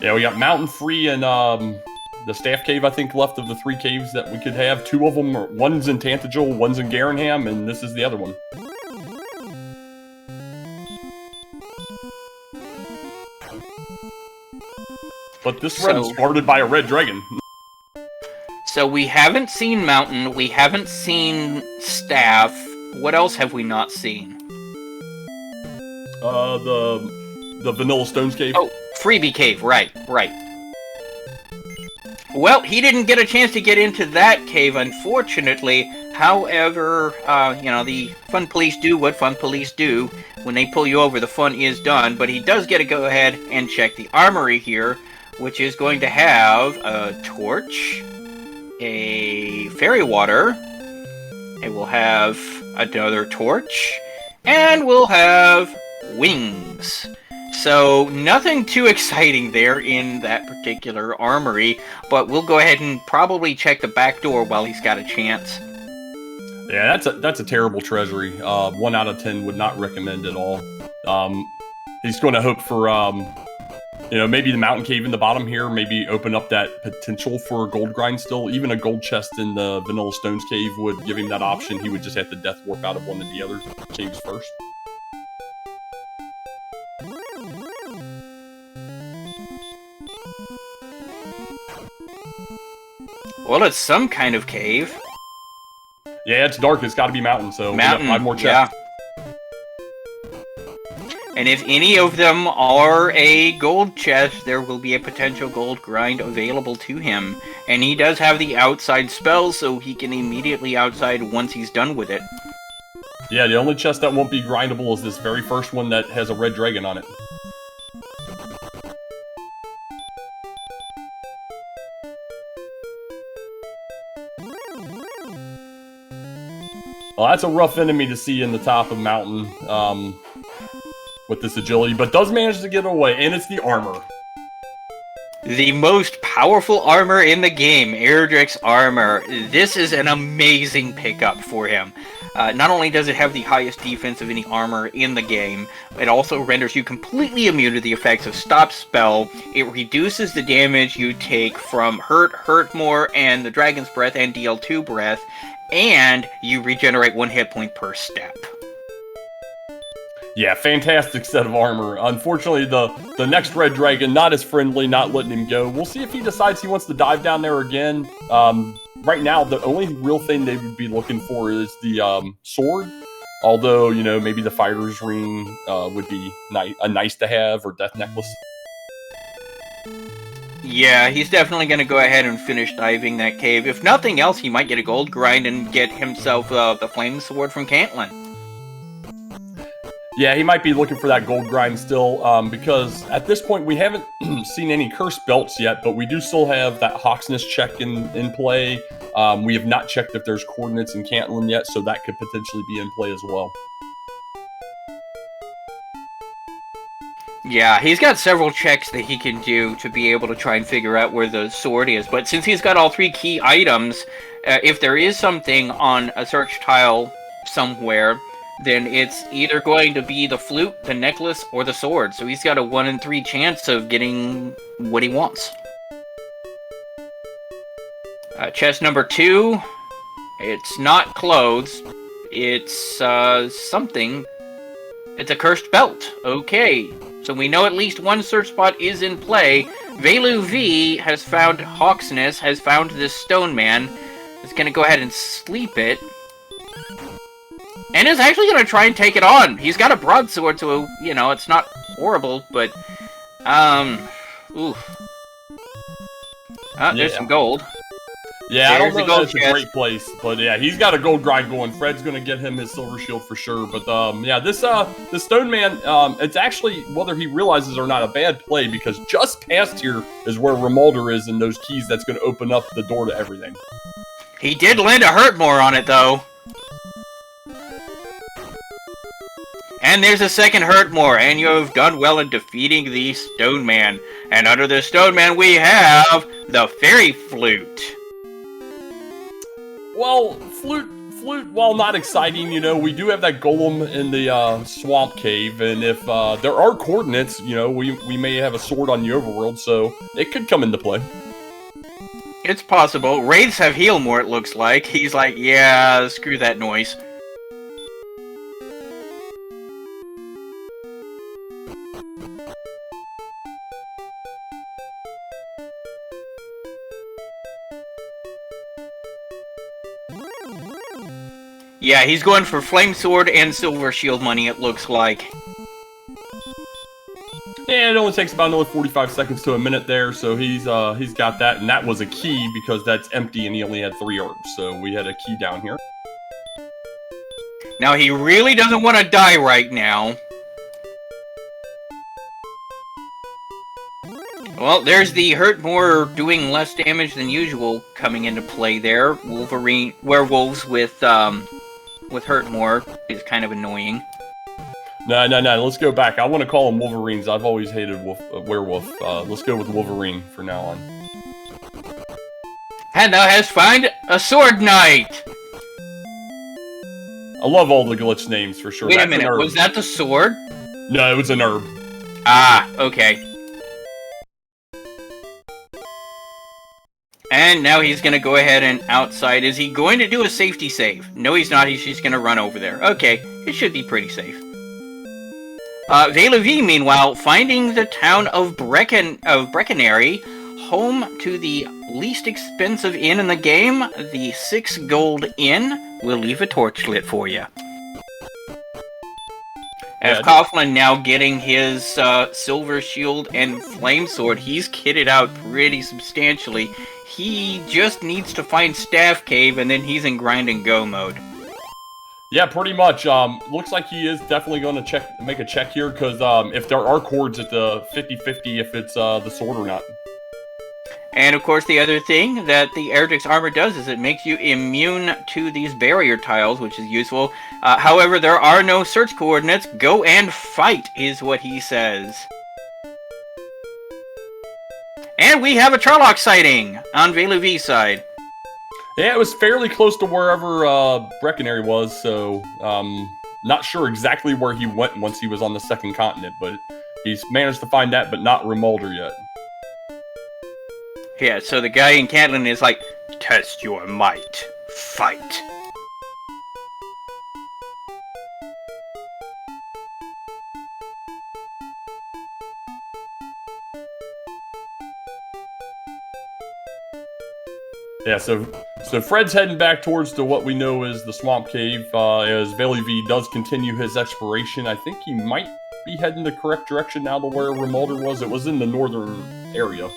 Yeah, we got Mountain Free and the Staff Cave, I think, left of the 3 caves that we could have. 2 of them, one's in Tantagel, one's in Garenham, and this is the other one. But this run started by a red dragon. So we haven't seen Mountain, we haven't seen Staff. What else have we not seen? The Vanilla Stones Cave. Oh, Freebie Cave, right. Well, he didn't get a chance to get into that cave, unfortunately. However, you know, the fun police do what fun police do. When they pull you over, the fun is done. But he does get to go ahead and check the armory here, which is going to have a torch, a fairy water, it will have another torch, and we'll have wings. So nothing too exciting there in that particular armory, but we'll go ahead and probably check the back door while he's got a chance. Yeah, that's a terrible treasury. 1 out of 10 would not recommend at all. He's going to hope for you know, maybe the Mountain Cave in the bottom here, maybe open up that potential for a gold grind still. Even a gold chest in the Vanilla Stones Cave would give him that option. He would just have to death warp out of one of the other caves first. Well, it's some kind of cave. Yeah, it's dark. It's got to be Mountain, so Mountain, we got 5 more chests. Yeah. And if any of them are a gold chest, there will be a potential gold grind available to him. And he does have the outside spell, so he can immediately outside once he's done with it. Yeah, the only chest that won't be grindable is this very first one that has a red dragon on it. Well, that's a rough enemy to see in the top of Mountain with this agility, but does manage to get away, and it's the armor. The most powerful armor in the game, Erdrick's armor. This is an amazing pickup for him. Not only does it have the highest defense of any armor in the game, it also renders you completely immune to the effects of Stop Spell. It reduces the damage you take from Hurt More, and the Dragon's Breath, and DL2 Breath, and you regenerate 1 hit point per step. Yeah, fantastic set of armor. Unfortunately, the next red dragon, not as friendly, not letting him go. We'll see if he decides he wants to dive down there again. Right now, the only real thing they would be looking for is the sword. Although, you know, maybe the fighter's ring would be a nice to have, or death necklace. Yeah, he's definitely going to go ahead and finish diving that cave. If nothing else, he might get a gold grind and get himself the flame sword from Cantlin. Yeah, he might be looking for that gold grind still, because at this point we haven't seen any cursed belts yet, but we do still have that Hawksness check in play. We have not checked if there's coordinates in Cantlin yet, so that could potentially be in play as well. Yeah, he's got several checks that he can do to be able to try and figure out where the sword is, but since he's got all 3 key items, if there is something on a search tile somewhere, then it's either going to be the flute, the necklace, or the sword. So he's got a 1 in 3 chance of getting what he wants. Chest number 2, It's not clothes. It's something. It's a cursed belt. Okay. So we know at least one search spot is in play. VaeluV has found Hawksness, has found this stone man. Is going to go ahead and sleep it. And is actually going to try and take it on. He's got a broadsword, so, you know, it's not horrible, but, oof. There's some gold. Yeah, I don't know if it's a great place, but yeah, he's got a gold grind going. Fred's gonna get him his silver shield for sure. But yeah, this stone man, it's actually, whether he realizes or not, a bad play, because just past here is where Remolder is and those keys that's gonna open up the door to everything. He did land a hurt more on it though. And there's a second hurt more, and you have done well in defeating the stone man. And under the stone man we have the fairy flute. Well, flute, while not exciting, you know, we do have that golem in the swamp cave, and if there are coordinates, you know, we may have a sword on the overworld, so it could come into play. It's possible. Wraiths have heal more, it looks like. He's like, yeah, screw that noise. Yeah, he's going for Flame Sword and Silver Shield money, it looks like. Yeah, it only takes about another 45 seconds to a minute there, so he's got that, and that was a key because that's empty and he only had 3 orbs, so we had a key down here. Now he really doesn't want to die right now. Well, there's the hurt more doing less damage than usual coming into play there. Werewolves with hurt more is kind of annoying. No, let's go back. I want to call them Wolverines. I've always hated werewolf. Let's go with Wolverine for now on. Hannah has found a sword knight! I love all the glitch names for sure. Wait a minute, was that the sword? No, it was an herb. Ah, okay. And now he's going to go ahead and outside. Is he going to do a safety save? No, he's not. He's just going to run over there. Okay, it should be pretty safe. VaeluV, meanwhile, finding the town of Breckenary, home to the least expensive inn in the game, the 6 gold inn. We'll leave a torch lit for you. fcoughlin now getting his silver shield and flame sword. He's kitted out pretty substantially. He just needs to find Staff Cave, and then he's in grind and go mode. Yeah, pretty much. Looks like he is definitely going to make a check here, because if there are chords at the 50-50 if it's the sword or not. And of course, the other thing that the Erdrick's armor does is it makes you immune to these barrier tiles, which is useful. However, there are no search coordinates. Go and fight, is what he says. And we have a Charlock sighting on VaeluV's side. Yeah, it was fairly close to wherever Breckenary was, so not sure exactly where he went once he was on the second continent, but he's managed to find that, but not Remolder yet. Yeah, so the guy in Catlin is like, test your might. Fight. Yeah, so Fred's heading back towards what we know is the Swamp Cave, as VaeluV does continue his exploration. I think he might be heading the correct direction now to where Remolder was. It was in the northern area.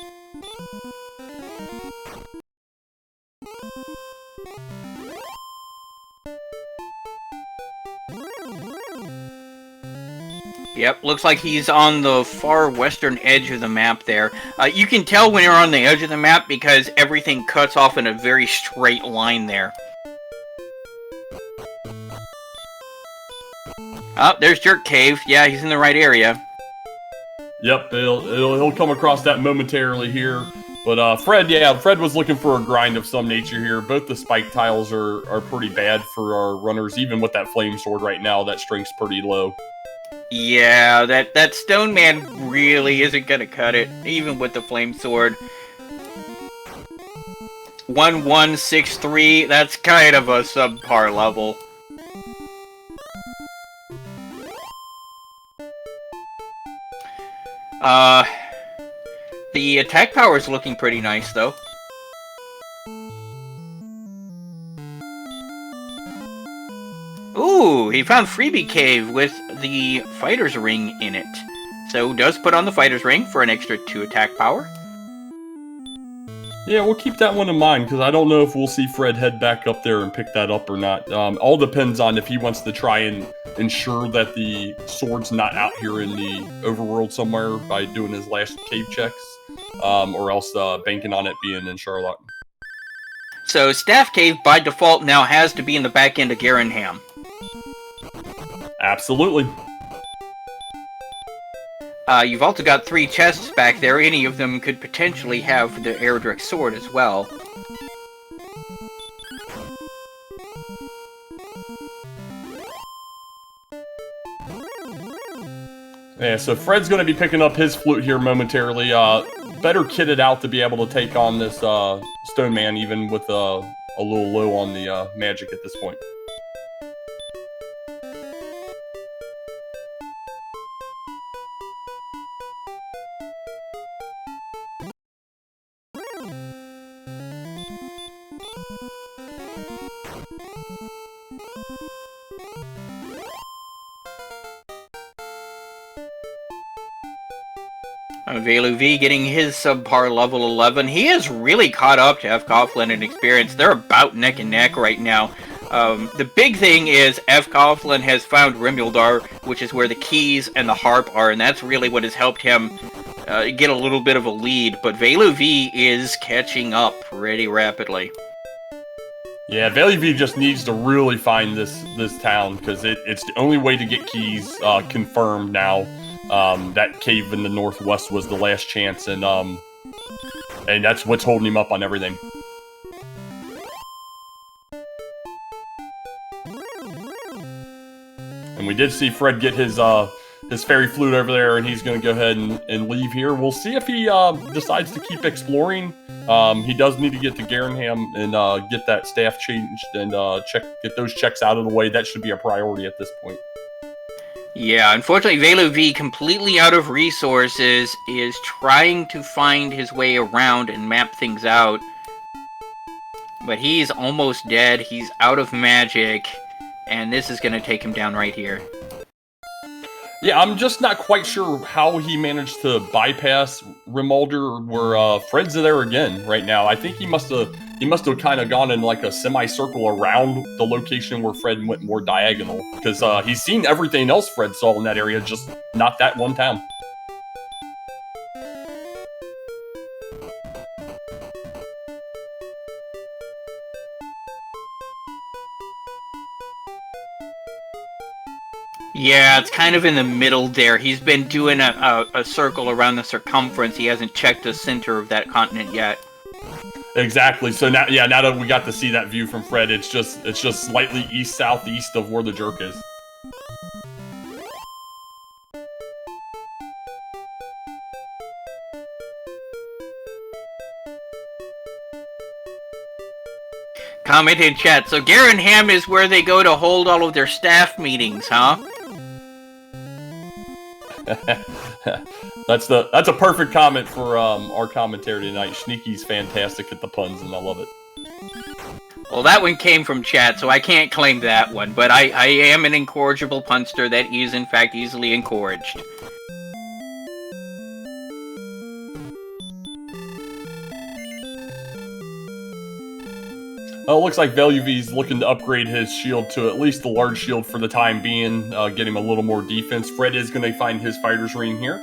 Yep, looks like he's on the far western edge of the map there. You can tell when you're on the edge of the map because everything cuts off in a very straight line there. Oh, there's Jerk Cave. Yeah, he's in the right area. Yep, he'll come across that momentarily here. But Fred was looking for a grind of some nature here. Both the spike tiles are pretty bad for our runners. Even with that flame sword right now, that strength's pretty low. Yeah, that stone man really isn't gonna cut it, even with the flame sword. 1163. That's kind of a subpar level. The attack power is looking pretty nice, though. Ooh, he found Freebie Cave with the Fighter's Ring in it. So does put on the Fighter's Ring for an extra 2 attack power. Yeah, we'll keep that one in mind, because I don't know if we'll see Fred head back up there and pick that up or not. All depends on if he wants to try and ensure that the sword's not out here in the overworld somewhere by doing his last cave checks, or else banking on it being in Charlotte. So Staff Cave, by default, now has to be in the back end of Garenham. Absolutely. You've also got 3 chests back there. Any of them could potentially have the Erdrick sword as well. Yeah, so Fred's going to be picking up his flute here momentarily. Better kitted out to be able to take on this Stone Man, even with a little low on the magic at this point. VaeluV getting his subpar level 11. He has really caught up to fcoughlin in experience. They're about neck and neck right now. The big thing is fcoughlin has found Rimuldar, which is where the keys and the harp are, and that's really what has helped him get a little bit of a lead. But VaeluV is catching up pretty rapidly. Yeah, VaeluV just needs to really find this town, because it's the only way to get keys confirmed now. That cave in the northwest was the last chance, and that's what's holding him up on everything. And we did see Fred get his fairy flute over there, and he's going to go ahead and leave here. We'll see if he decides to keep exploring. He does need to get to Garenham and get that staff changed and get those checks out of the way. That should be a priority at this point. Yeah, unfortunately, VaeluV, completely out of resources, is trying to find his way around and map things out. But he's almost dead, he's out of magic, and this is going to take him down right here. Yeah, I'm just not quite sure how he managed to bypass Rimuldar where Fred's there again right now. I think he must have kind of gone in like a semicircle around the location where Fred went more diagonal, because he's seen everything else Fred saw in that area, just not that one town. Yeah, it's kind of in the middle there. He's been doing a circle around the circumference. He hasn't checked the center of that continent yet. Exactly. So now that we got to see that view from Fred, it's just slightly east-southeast of where the jerk is. Comment in chat. So Garenham is where they go to hold all of their staff meetings, huh? That's a perfect comment for our commentary tonight. Sneaky's fantastic at the puns, and I love it. Well, that one came from chat, so I can't claim that one, but I am an incorrigible punster that is, in fact, easily encouraged. Well, it looks like VaeluV's looking to upgrade his shield to at least the large shield for the time being, get him a little more defense. Fred is going to find his fighter's ring here.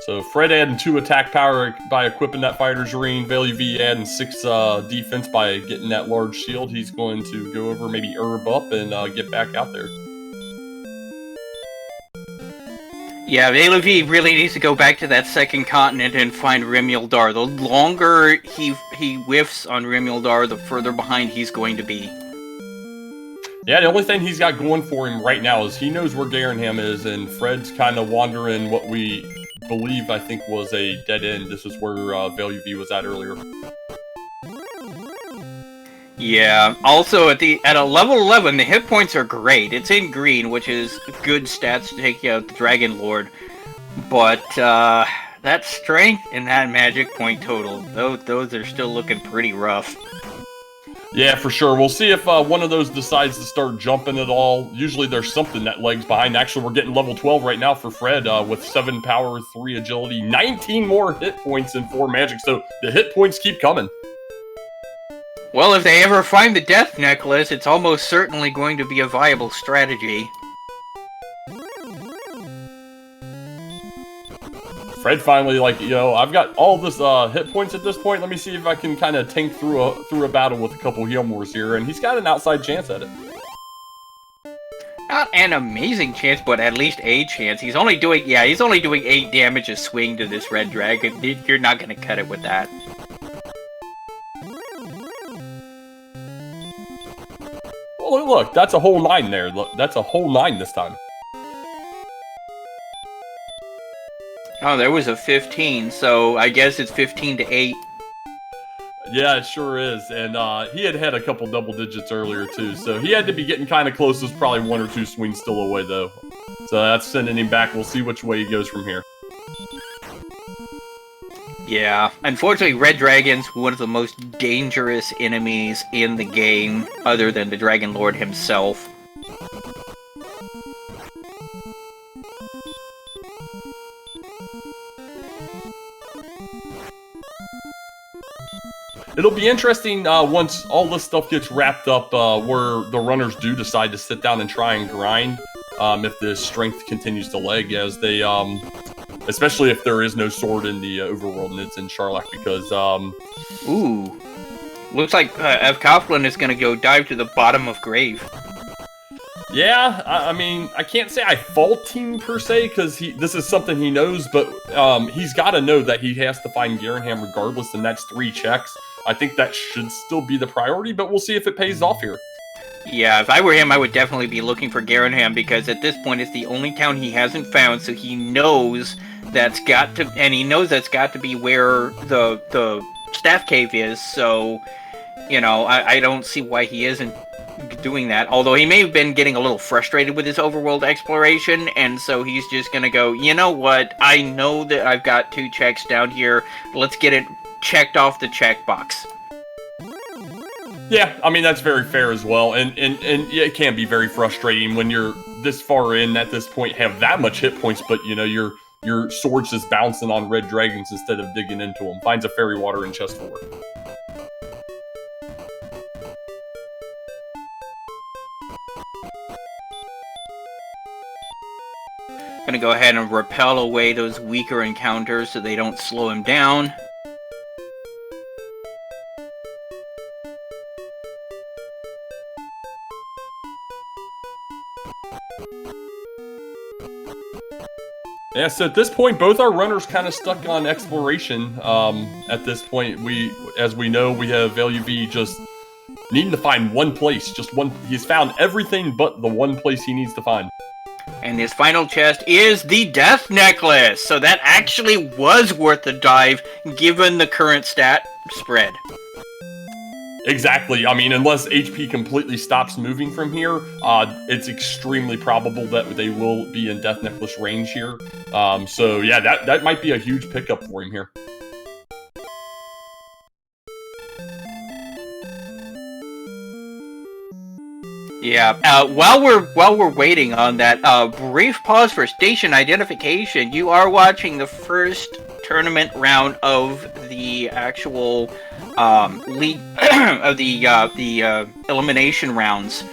So Fred adding 2 attack power by equipping that fighter's ring. VaeluV adding 6 defense by getting that large shield. He's going to go over, maybe herb up, and get back out there. Yeah, VaeluV really needs to go back to that second continent and find Rimuldar. The longer he whiffs on Rimuldar, the further behind he's going to be. Yeah, the only thing he's got going for him right now is he knows where Garanham is, and Fred's kind of wandering what we believe, I think, was a dead end. This is where VaeluV was at earlier. Yeah. Also, at a level 11, the hit points are great. It's in green, which is good stats to take out the Dragon Lord. But that strength and that magic point total, those are still looking pretty rough. Yeah, for sure. We'll see if one of those decides to start jumping at all. Usually there's something that lags behind. Actually, we're getting level 12 right now for Fred with 7 power, 3 agility, 19 more hit points, and 4 magic. So the hit points keep coming. Well, if they ever find the Death Necklace, it's almost certainly going to be a viable strategy. Fred finally, like, I've got all this hit points at this point. Let me see if I can kind of tank through a battle with a couple heal mores here, and he's got an outside chance at it. Not an amazing chance, but at least a chance. He's only doing 8 damage a swing to this red dragon. You're not going to cut it with that. Well, look, that's a whole 9 there. Look, that's a whole 9 this time. Oh, there was a 15, so I guess it's 15 to 8. Yeah, it sure is. And he had a couple double digits earlier, too. So he had to be getting kind of close. There's probably 1 or 2 swings still away, though. So that's sending him back. We'll see which way he goes from here. Yeah, unfortunately, Red Dragon's one of the most dangerous enemies in the game, other than the Dragon Lord himself. It'll be interesting once all this stuff gets wrapped up where the runners do decide to sit down and try and grind if the strength continues to lag as they, especially if there is no sword in the overworld and it's in Charlock because... Ooh. Looks like fcoughlin is going to go dive to the bottom of grave. Yeah, I mean, I can't say I fault him per se, because this is something he knows, but he's got to know that he has to find Garanham regardless, and that's 3 checks. I think that should still be the priority, but we'll see if it pays off here. Yeah, if I were him, I would definitely be looking for Garanham, because at this point it's the only town he hasn't found, so he knows that's got to be where the staff cave is, so, I don't see why he isn't doing that, although he may have been getting a little frustrated with his overworld exploration, and so he's just gonna go, you know what, I know that I've got 2 checks down here, let's get it checked off the checkbox. Yeah, I mean, that's very fair as well, and yeah, it can be very frustrating when you're this far in at this point, have that much hit points, but, your sword's just bouncing on red dragons instead of digging into them. Finds a fairy water in chest 4. Gonna go ahead and repel away those weaker encounters so they don't slow him down. Yeah, so at this point, both our runners kind of stuck on exploration. At this point, as we know, we have VaeluV just needing to find one place, just one. He's found everything but the one place he needs to find. And his final chest is the Death Necklace, so that actually was worth the dive, given the current stat spread. Exactly. I mean, unless HP completely stops moving from here, it's extremely probable that they will be in Death Necklace range here. So yeah, that might be a huge pickup for him here. Yeah. While we're waiting on that, brief pause for station identification. You are watching the first tournament round of the actual league of the elimination rounds.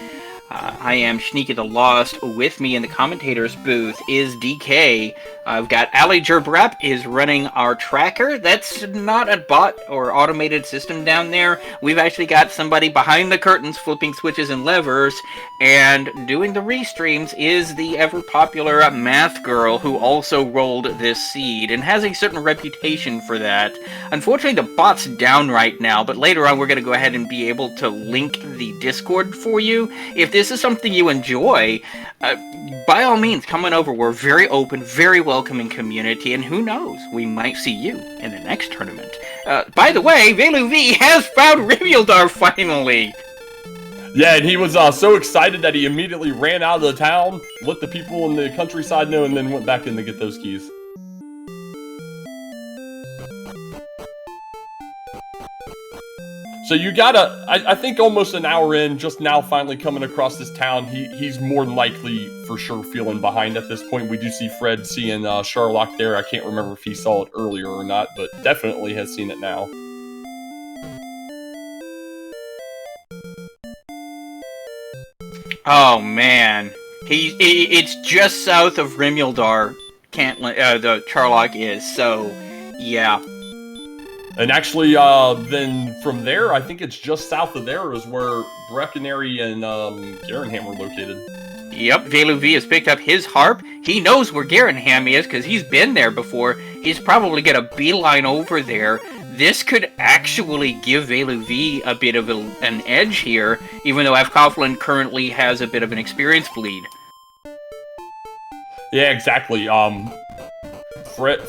I am Shneaky the Lost. With me in the commentators booth is DK. I've got Ali Jerbrep is running our tracker. That's not a bot or automated system down there. We've actually got somebody behind the curtains flipping switches and levers, and doing the restreams is the ever-popular Math Girl, who also rolled this seed and has a certain reputation for that. Unfortunately, the bot's down right now, but later on we're going to go ahead and be able to link the Discord for you. If this is something you enjoy, by all means, come on over. We're very open, very welcoming community, and who knows, we might see you in the next tournament. By the way, VaeluV has found Rimuldar finally! Yeah, and he was so excited that he immediately ran out of the town, let the people in the countryside know, and then went back in to get those keys. So you gotta, I think almost an hour in, just now finally coming across this town, he's more than likely for sure feeling behind at this point. We do see Fred seeing Sherlock there. I can't remember if he saw it earlier or not, but definitely has seen it now. Oh man, it's just south of Rimuldar, the Sherlock is, so yeah. And actually, then from there, I think it's just south of there is where Breckenary and Garenham are located. Yep, VaeluV has picked up his harp. He knows where Garenham is because he's been there before. He's probably got a beeline over there. This could actually give VaeluV a bit of an edge here, even though fcoughlin currently has a bit of an experience bleed. Yeah, exactly.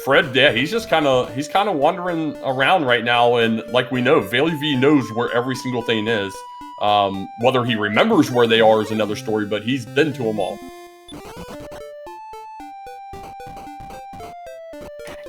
Fred, yeah, he's kind of wandering around right now, and like we know, VaeluV knows where every single thing is. Whether he remembers where they are is another story, but he's been to them all.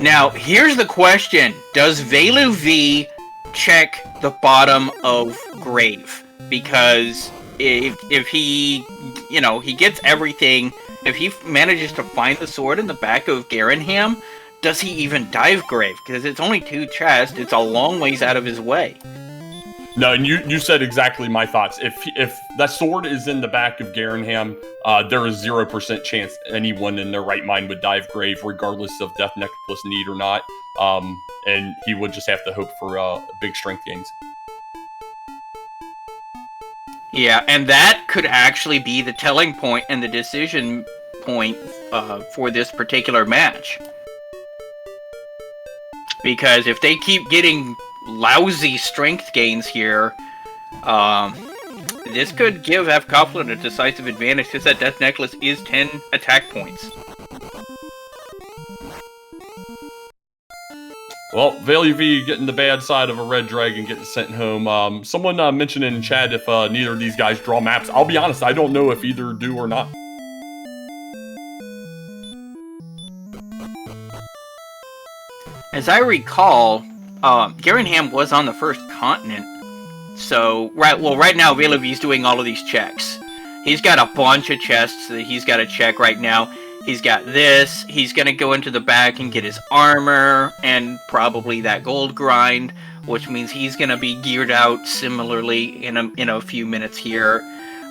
Now, here's the question. Does VaeluV check the bottom of Grave? Because if he, he gets everything, if he manages to find the sword in the back of Garenham, does he even dive Grave? Because it's only 2 chests, it's a long ways out of his way. No, and you said exactly my thoughts. If that sword is in the back of Garenham, there is 0% chance anyone in their right mind would dive Grave, regardless of Death Necklace need or not. And he would just have to hope for big strength gains. Yeah, and that could actually be the telling point and the decision point for this particular match. Because if they keep getting lousy strength gains here, this could give fcoughlin a decisive advantage because that Death Necklace is 10 attack points. Well, VaeluV getting the bad side of a red dragon getting sent home. Someone mentioned in chat if neither of these guys draw maps. I'll be honest, I don't know if either do or not. As I recall, Garenham was on the first continent, so right now VaeluV's doing all of these checks. He's got a bunch of chests that he's got to check right now. He's got this, he's gonna go into the back and get his armor, and probably that gold grind, which means he's gonna be geared out similarly in a few minutes here.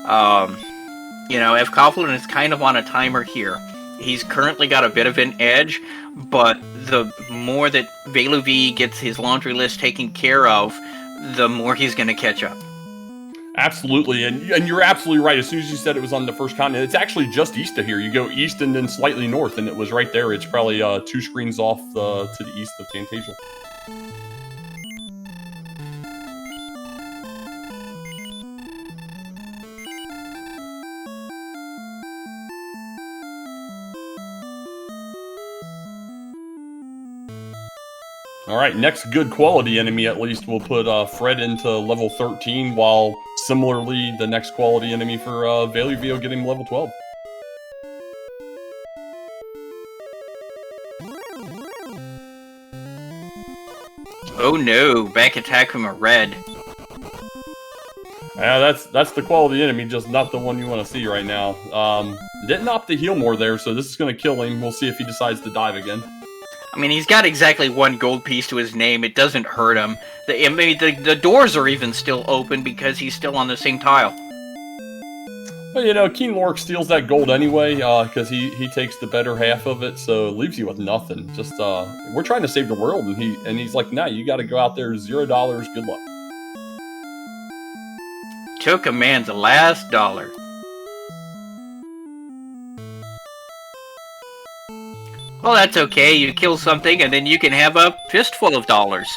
fcoughlin is kind of on a timer here. He's currently got a bit of an edge, but the more that VaeluV gets his laundry list taken care of, the more he's gonna catch up. Absolutely, and you're absolutely right. As soon as you said it was on the first continent, it's actually just east of here. You go east and then slightly north, and it was right there. It's probably 2 screens off to the east of Tantasia. Alright, next good quality enemy at least will put Fred into level 13, while similarly the next quality enemy for VaeluV will get him level 12. Oh no, back attack from a red. Yeah, that's the quality enemy, just not the one you want to see right now. Didn't opt to heal more there, so this is going to kill him. We'll see if he decides to dive again. I mean, he's got exactly 1 gold piece to his name. It doesn't hurt him. The doors are even still open because he's still on the same tile. But Keen Lork steals that gold anyway, because he takes the better half of it, so it leaves you with nothing. Just we're trying to save the world, and he's like, nah, you got to go out there, $0. Good luck. Took a man's last dollar. Well, that's okay. You kill something, and then you can have a fistful of dollars.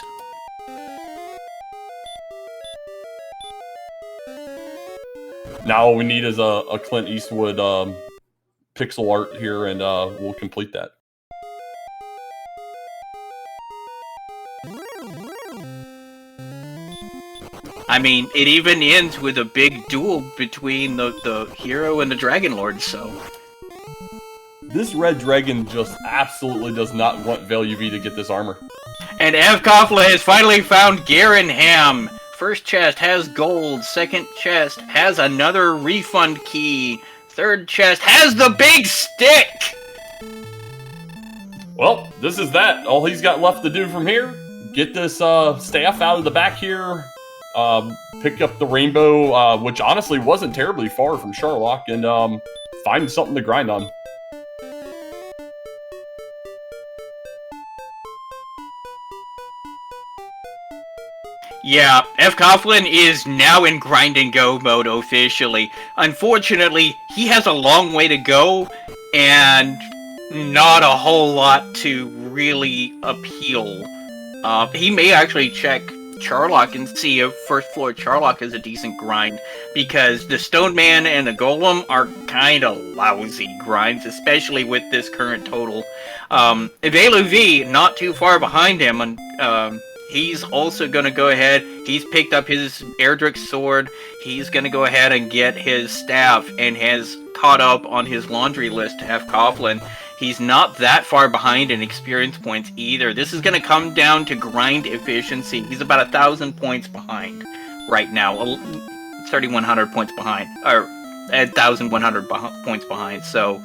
Now all we need is a Clint Eastwood pixel art here, and we'll complete that. I mean, it even ends with a big duel between the hero and the Dragon Lord, so... This red dragon just absolutely does not want VaeluV to get this armor. And fcoughlin has finally found Garen Ham. First chest has gold, second chest has another refund key, third chest has the big stick! Well, this is that. All he's got left to do from here, get this staff out of the back here, pick up the rainbow, which honestly wasn't terribly far from Charlock, and find something to grind on. Yeah, fcoughlin is now in grind and go mode officially. Unfortunately, he has a long way to go, and not a whole lot to really appeal. He may actually check Charlock and see if first floor Charlock is a decent grind, because the Stone Man and the Golem are kind of lousy grinds, especially with this current total. VaeluV, not too far behind him, and he's also going to go ahead, he's picked up his Erdrick sword, he's going to go ahead and get his staff, and has caught up on his laundry list to fcoughlin. He's not that far behind in experience points either. This is going to come down to grind efficiency. He's about 1,000 points behind right now, 3,100 points behind, or 1,100 points behind, so,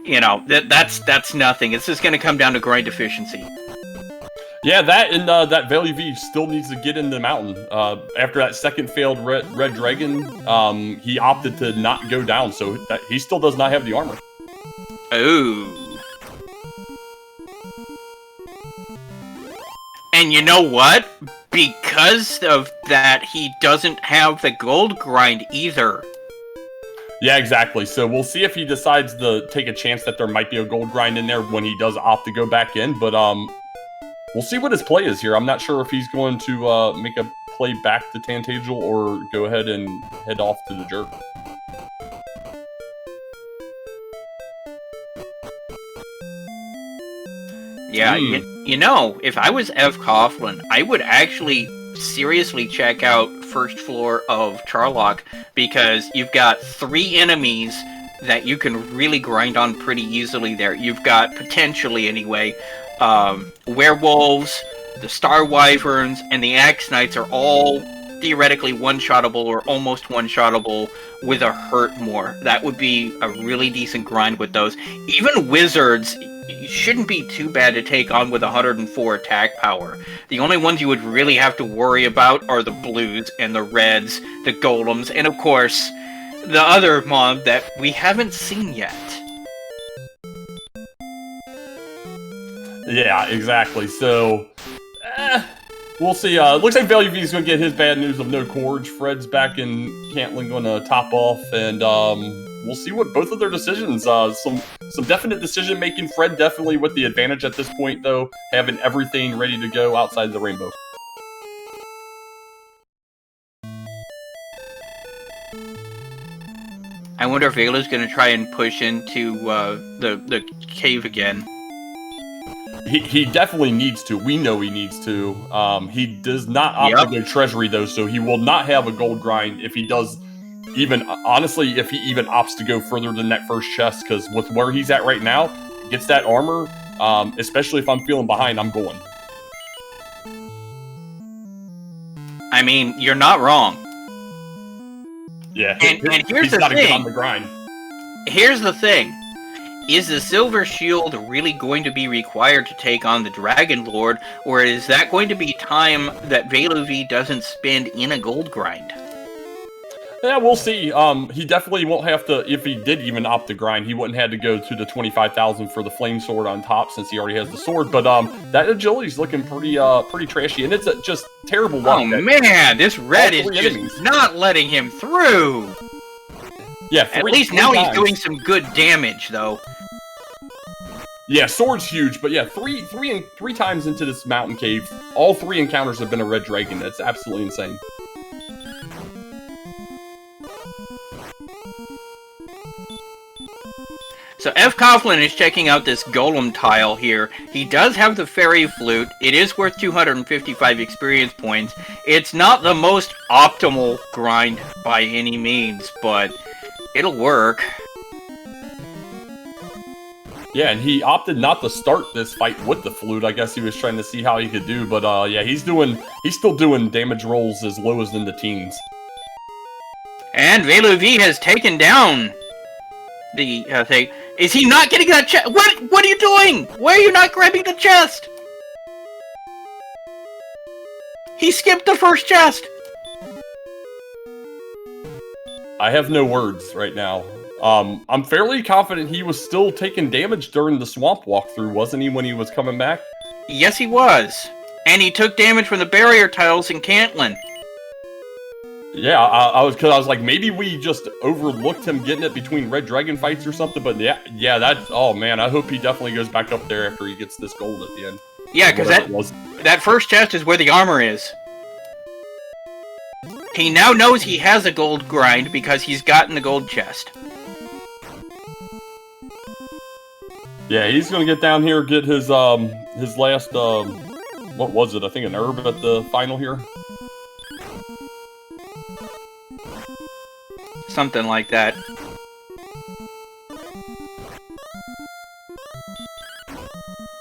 you know, that's nothing. It's just going to come down to grind efficiency. Yeah, that and that VaeluV still needs to get in the mountain. After that second failed red dragon, he opted to not go down, so that he still does not have the armor. Oh. And you know what? Because of that, he doesn't have the gold grind either. Yeah, exactly. So we'll see if he decides to take a chance that there might be a gold grind in there when he does opt to go back in, but we'll see what his play is here. I'm not sure if he's going to make a play back to Tantagel or go ahead and head off to the Jerk. Yeah, you know, if I was fcoughlin, I would actually seriously check out first floor of Charlock, because you've got 3 enemies that you can really grind on pretty easily there. You've got, potentially anyway, werewolves, the Star Wyverns, and the Axe Knights are all theoretically one-shottable or almost one-shottable with a hurt more. That would be a really decent grind with those. Even wizards shouldn't be too bad to take on with 104 attack power. The only ones you would really have to worry about are the blues and the reds, the golems, and of course, the other mob that we haven't seen yet. Yeah, exactly. So, we'll see. Looks like VaeluV is going to get his bad news of no Corge. Fred's back in Cantlin going to top off, and we'll see what both of their decisions. Some definite decision making. Fred definitely with the advantage at this point, though, having everything ready to go outside the rainbow. I wonder if Veilu's going to try and push into the cave again. He definitely needs to. We know he needs to. He does not opt to go treasury, though, so he will not have a gold grind if he does. Even honestly, if he even opts to go further than that first chest, because with where he's at right now, gets that armor, especially if I'm feeling behind, I'm going. I mean, you're not wrong. Yeah, and here's he's the got to thing. get on the grind. Here's the thing. Is the Silver Shield really going to be required to take on the Dragon Lord, or is that going to be time that VaeluV doesn't spend in a gold grind? Yeah, we'll see. He definitely won't have to, if he did even opt to grind, he wouldn't have to go to the 25,000 for the flame sword on top since he already has the sword. But that agility's looking pretty trashy, and it's just terrible luck. Oh man, this red is just not letting him through. Yeah, at least now he's doing some good damage, though. Yeah, sword's huge, but yeah, three times into this mountain cave, all 3 encounters have been a red dragon. That's absolutely insane. So fcoughlin is checking out this golem tile here. He does have the fairy flute. It is worth 255 experience points. It's not the most optimal grind by any means, but it'll work. Yeah, and he opted not to start this fight with the flute. I guess he was trying to see how he could do, but yeah, he's still doing damage rolls as low as in the teens. And VaeluV has taken down the thing. Is he not getting that chest? What are you doing? Why are you not grabbing the chest? He skipped the first chest. I have no words right now. I'm fairly confident he was still taking damage during the swamp walkthrough, wasn't he, when he was coming back? Yes, he was. And he took damage from the barrier tiles in Cantlin. Yeah, I was like, maybe we just overlooked him getting it between Red Dragon fights or something, but yeah, that's, oh man, I hope he definitely goes back up there after he gets this gold at the end. Yeah, because that first chest is where the armor is. He now knows he has a gold grind because he's gotten the gold chest. Yeah, he's gonna get down here, get his last, what was it? I think an herb at the final here. Something like that.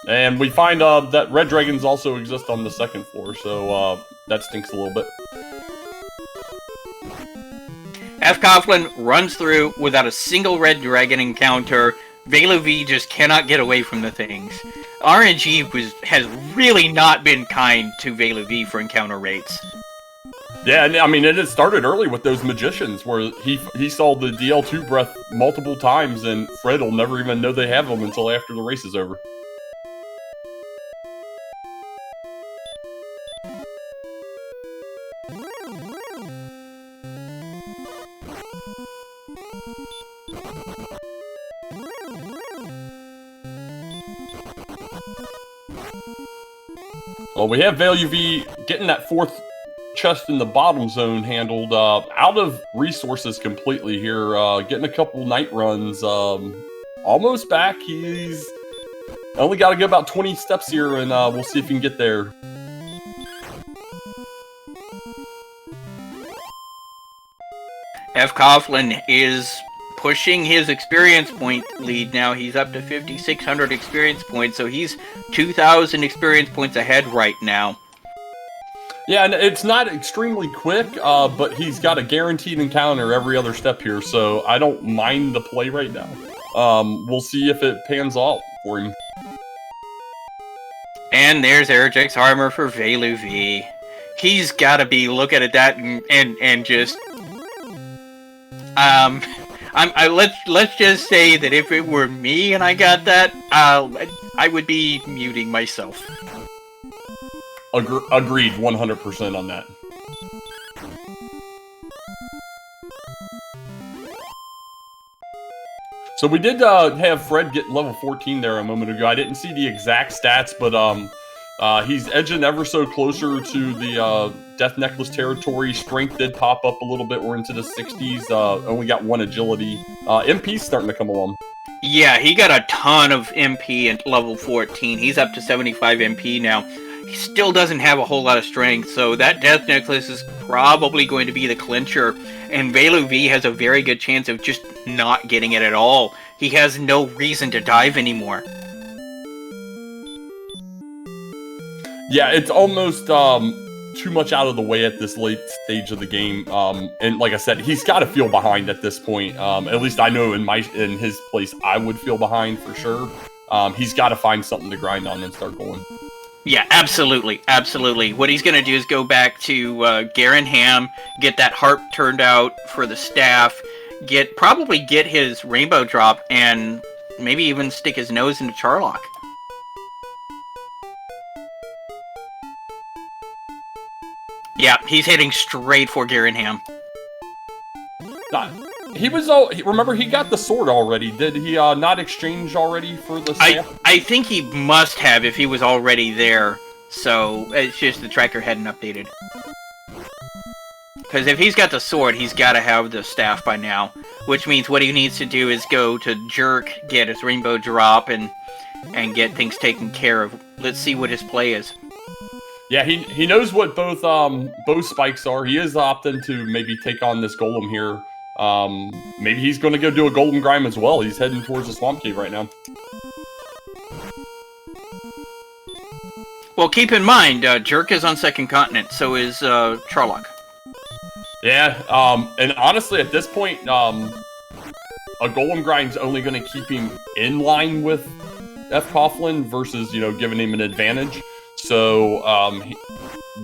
And we find that red dragons also exist on the second floor, so that stinks a little bit. fcoughlin runs through without a single red dragon encounter. VaeluV just cannot get away from the things. RNG has really not been kind to VaeluV for encounter rates. Yeah, and I mean, it had started early with those magicians, where he saw the DL2 breath multiple times, and Fred will never even know they have them until after the race is over. Well, we have VaeluV getting that fourth chest in the bottom zone handled, out of resources completely here, getting a couple night runs, almost back. He's only got to go about 20 steps here, and we'll see if he can get there. fcoughlin is pushing his experience point lead now. He's up to 5,600 experience points, so he's 2,000 experience points ahead right now. Yeah, and it's not extremely quick, but he's got a guaranteed encounter every other step here, so I don't mind the play right now. We'll see if it pans out for him. And there's Airjack's armor for VaeluV. He's gotta be looking at that and just... let's just say that if it were me and I got that, I would be muting myself. Agreed, 100% on that. So we did have Fred get level 14 there a moment ago. I didn't see the exact stats, but he's edging ever so closer to the Death Necklace territory. Strength did pop up a little bit. We're into the 60s. Only got 1 agility. MP's starting to come along. Yeah, he got a ton of MP at level 14. He's up to 75 MP now. He still doesn't have a whole lot of strength, so that Death Necklace is probably going to be the clincher, and VaeluV has a very good chance of just not getting it at all. He has no reason to dive anymore. Yeah, it's almost too much out of the way at this late stage of the game, and like I said, he's got to feel behind at this point. At least I know in his place, I would feel behind for sure. He's got to find something to grind on and start going. Yeah, absolutely, absolutely. What he's going to do is go back to Garen Ham, get that harp turned out for the staff, probably get his rainbow drop, and maybe even stick his nose into Charlock. Yeah, he's heading straight for Garen Ham. He was remember, he got the sword already. Did he not exchange already for the staff? I think he must have if he was already there. So it's just the tracker hadn't updated. Because if he's got the sword, he's got to have the staff by now. Which means what he needs to do is go to Jerk, get his rainbow drop, and get things taken care of. Let's see what his play is. Yeah, he knows what both spikes are. He is opting to maybe take on this golem here. Maybe he's going to go do a golem grime as well. He's heading towards the swamp cave right now. Well, keep in mind, Jerk is on second continent, so is Charlock. Yeah, and honestly, at this point, a golem grind's only going to keep him in line with fcoughlin versus, giving him an advantage. So,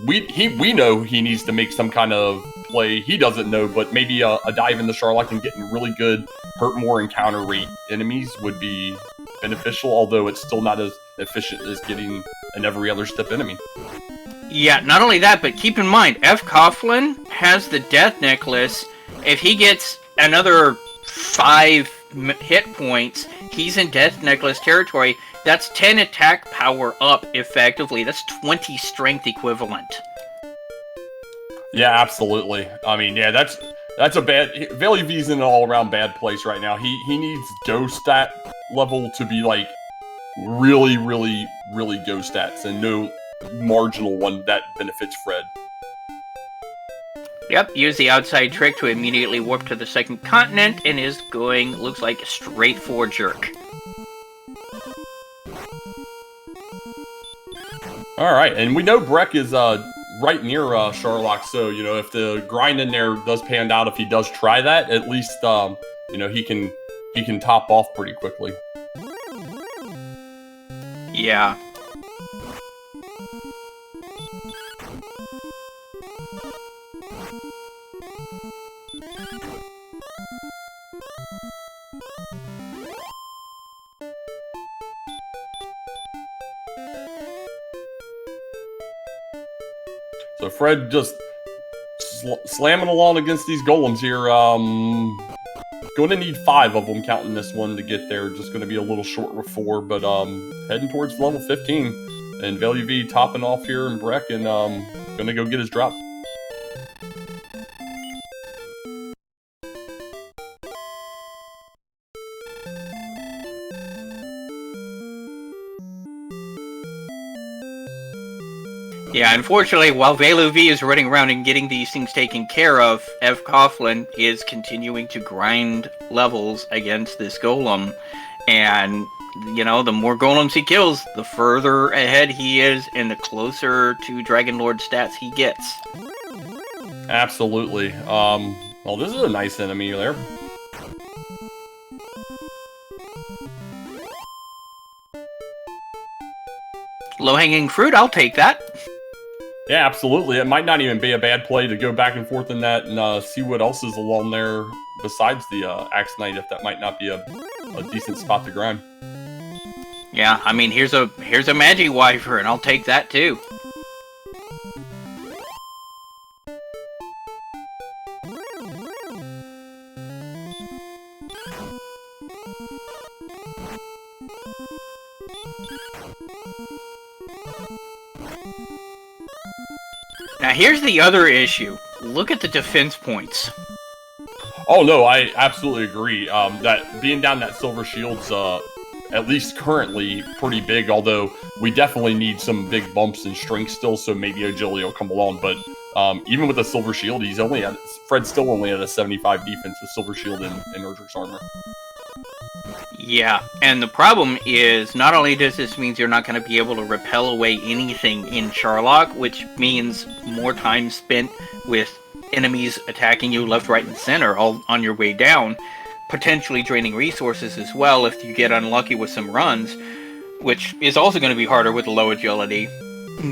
we know he needs to make some kind of play. He doesn't know, but maybe a dive in the Charlock and getting really good hurt more encounter rate enemies would be beneficial, although it's still not as efficient as getting an every other step enemy. Yeah, not only that, but keep in mind, fcoughlin has the death necklace. If he gets another 5 hit points, he's in death necklace territory. That's 10 attack power up, effectively. That's 20 strength equivalent. Yeah, absolutely. I mean, yeah, that's a bad... VaeluV's in an all-around bad place right now. He needs go stat level to be, like, really, really, really go stats, and no marginal one that benefits Fred. Yep, use the outside trick to immediately warp to the second continent, and is going, looks like, straight for Jerk. Alright, and we know Breck is right near Charlock, so, if the grind in there does pan out, if he does try that, at least, he can top off pretty quickly. Yeah. So Fred just slamming along against these golems here. Going to need 5 of them, counting this one to get there. Just going to be a little short with 4, but heading towards level 15. And VaeluV topping off here in Breck, and going to go get his drop. Yeah, unfortunately, while VaeluV is running around and getting these things taken care of, fcoughlin is continuing to grind levels against this golem. And, the more golems he kills, the further ahead he is and the closer to Dragon Lord stats he gets. Absolutely. Well, this is a nice enemy there. Low-hanging fruit, I'll take that. Yeah, absolutely. It might not even be a bad play to go back and forth in that and see what else is along there besides the Axe Knight, if that might not be a decent spot to grind. Yeah, I mean, here's a Magi Wyvern, and I'll take that too. Now here's the other issue. Look at the defense points. Oh no, I absolutely agree. That being down that silver shield's at least currently pretty big, although we definitely need some big bumps in strength still, so maybe agility will come along. But even with the silver shield, Fred's still only at a 75 defense with silver shield and Erdrick's armor. Yeah, and the problem is, not only does this mean you're not going to be able to repel away anything in Charlock, which means more time spent with enemies attacking you left, right, and center all on your way down, potentially draining resources as well if you get unlucky with some runs, which is also going to be harder with the low agility.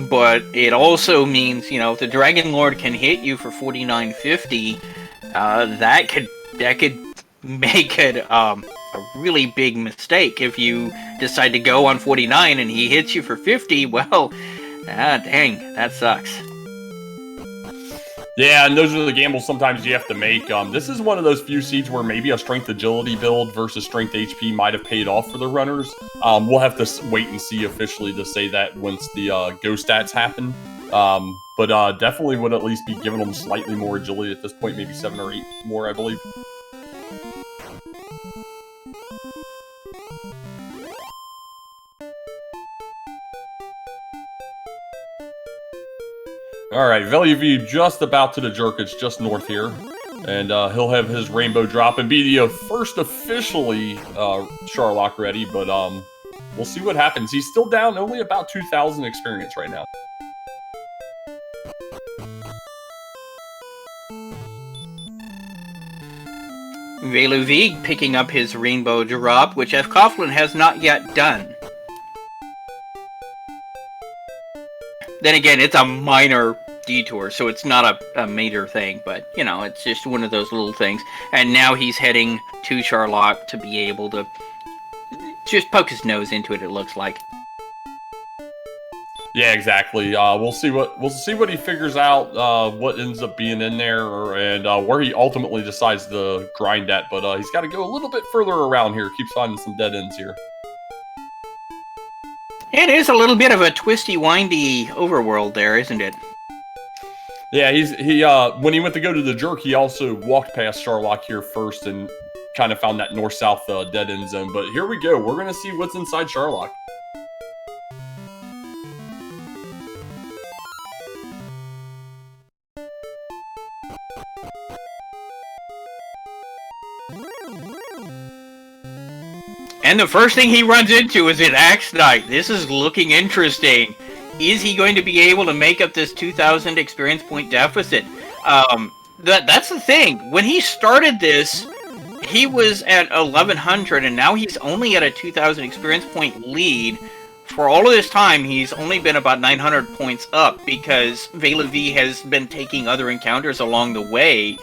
But it also means, if the Dragon Lord can hit you for 4950, that could make it a really big mistake. If you decide to go on 49 and he hits you for 50, well, dang, that sucks. Yeah, and those are the gambles sometimes you have to make. This is one of those few seeds where maybe a strength agility build versus strength HP might have paid off for the runners. We'll have to wait and see officially to say that once the go stats happen. But definitely would at least be giving them slightly more agility at this point, maybe 7 or 8 more, I believe. Alright, VaeluV just about to the jerk. It's just north here. And he'll have his rainbow drop and be the first officially Charlock ready, but we'll see what happens. He's still down only about 2,000 experience right now. VaeluV picking up his rainbow drop, which fcoughlin has not yet done. Then again, it's a minor detour, so it's not a major thing, but, you know, it's just one of those little things. And now he's heading to Charlock to be able to just poke his nose into it, it looks like. Yeah, exactly. We'll see what he figures out, what ends up being in there, and where he ultimately decides to grind at. But he's got to go a little bit further around here. Keeps finding some dead ends here. It is a little bit of a twisty, windy overworld there, isn't it? Yeah, when he went to go to the jerk, he also walked past Charlock here first and kind of found that north-south dead end zone. But here we go. We're gonna see what's inside Charlock. And the first thing he runs into is an Axe Knight. This is looking interesting. Is he going to be able to make up this 2,000 experience point deficit? That's the thing. When he started this, he was at 1,100, and now he's only at a 2,000 experience point lead. For all of this time, he's only been about 900 points up, because VaeluV has been taking other encounters along the way.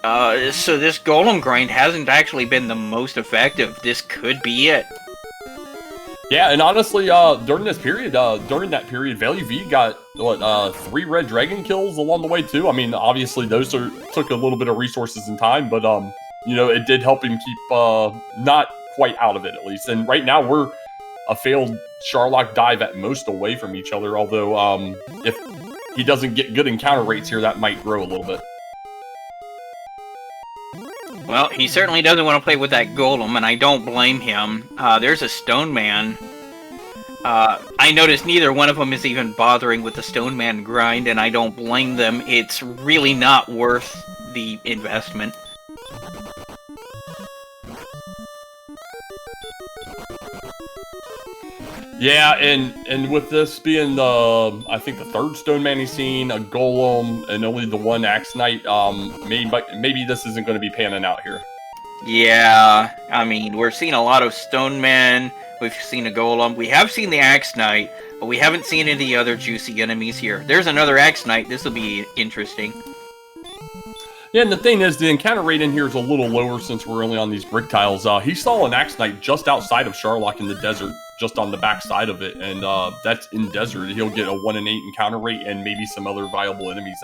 So this golem grind hasn't actually been the most effective. This could be it. Yeah, and honestly, during that period, VaeluV got 3 red dragon kills along the way too. I mean, obviously those took a little bit of resources and time, but you know, it did help him keep not quite out of it at least. And right now we're a failed Charlock dive at most away from each other. Although if he doesn't get good encounter rates here, that might grow a little bit. Well, he certainly doesn't want to play with that golem, and I don't blame him. There's a stone man. I noticed neither one of them is even bothering with the stone man grind, and I don't blame them. It's really not worth the investment. Yeah, and with this being I think the 3rd stone man he's seen, a golem, and only the 1 Axe Knight, maybe this isn't going to be panning out here. Yeah, I mean, we're seeing a lot of stone men, we've seen a golem, we have seen the Axe Knight, but we haven't seen any of the other juicy enemies here. There's another Axe Knight, this will be interesting. Yeah, and the thing is, the encounter rate in here is a little lower since we're only on these brick tiles. He saw an Axe Knight just outside of Charlock in the desert, just on the back side of it, and that's in desert. He'll get a 1 in 8 encounter rate and maybe some other viable enemies.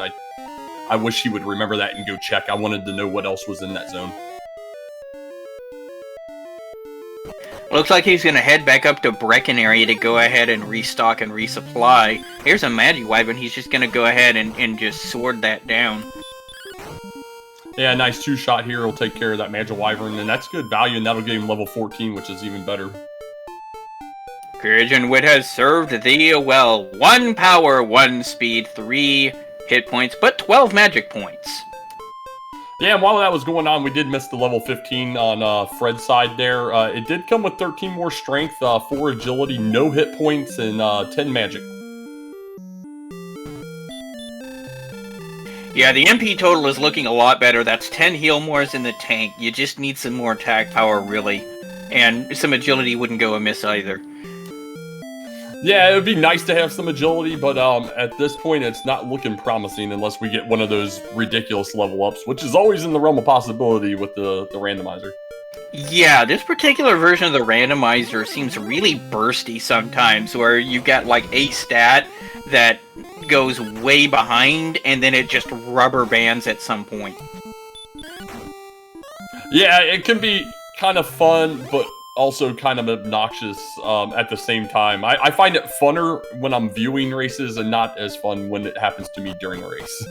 I wish he would remember that and go check. I wanted to know what else was in that zone. Looks like he's gonna head back up to Brecken area to go ahead and restock and resupply. Here's a Magic Wyvern, he's just gonna go ahead and just sword that down. Yeah, nice 2-shot here. He'll take care of that Magic Wyvern, and that's good value, and that'll give him level 14, which is even better. Courage and Wit has served thee well. 1 power, 1 speed, 3 hit points, but 12 magic points. Yeah, and while that was going on, we did miss the level 15 on Fred's side there. It did come with 13 more strength, 4 agility, no hit points, and 10 magic. Yeah, the MP total is looking a lot better. That's 10 heal mores in the tank. You just need some more attack power, really. And some agility wouldn't go amiss either. Yeah, it would be nice to have some agility, but at this point, it's not looking promising unless we get one of those ridiculous level ups, which is always in the realm of possibility with the randomizer. Yeah, this particular version of the randomizer seems really bursty sometimes, where you've got like a stat that goes way behind, and then it just rubber bands at some point. Yeah, it can be kind of fun, but also kind of obnoxious at the same time. I find it funner when I'm viewing races and not as fun when it happens to me during a race.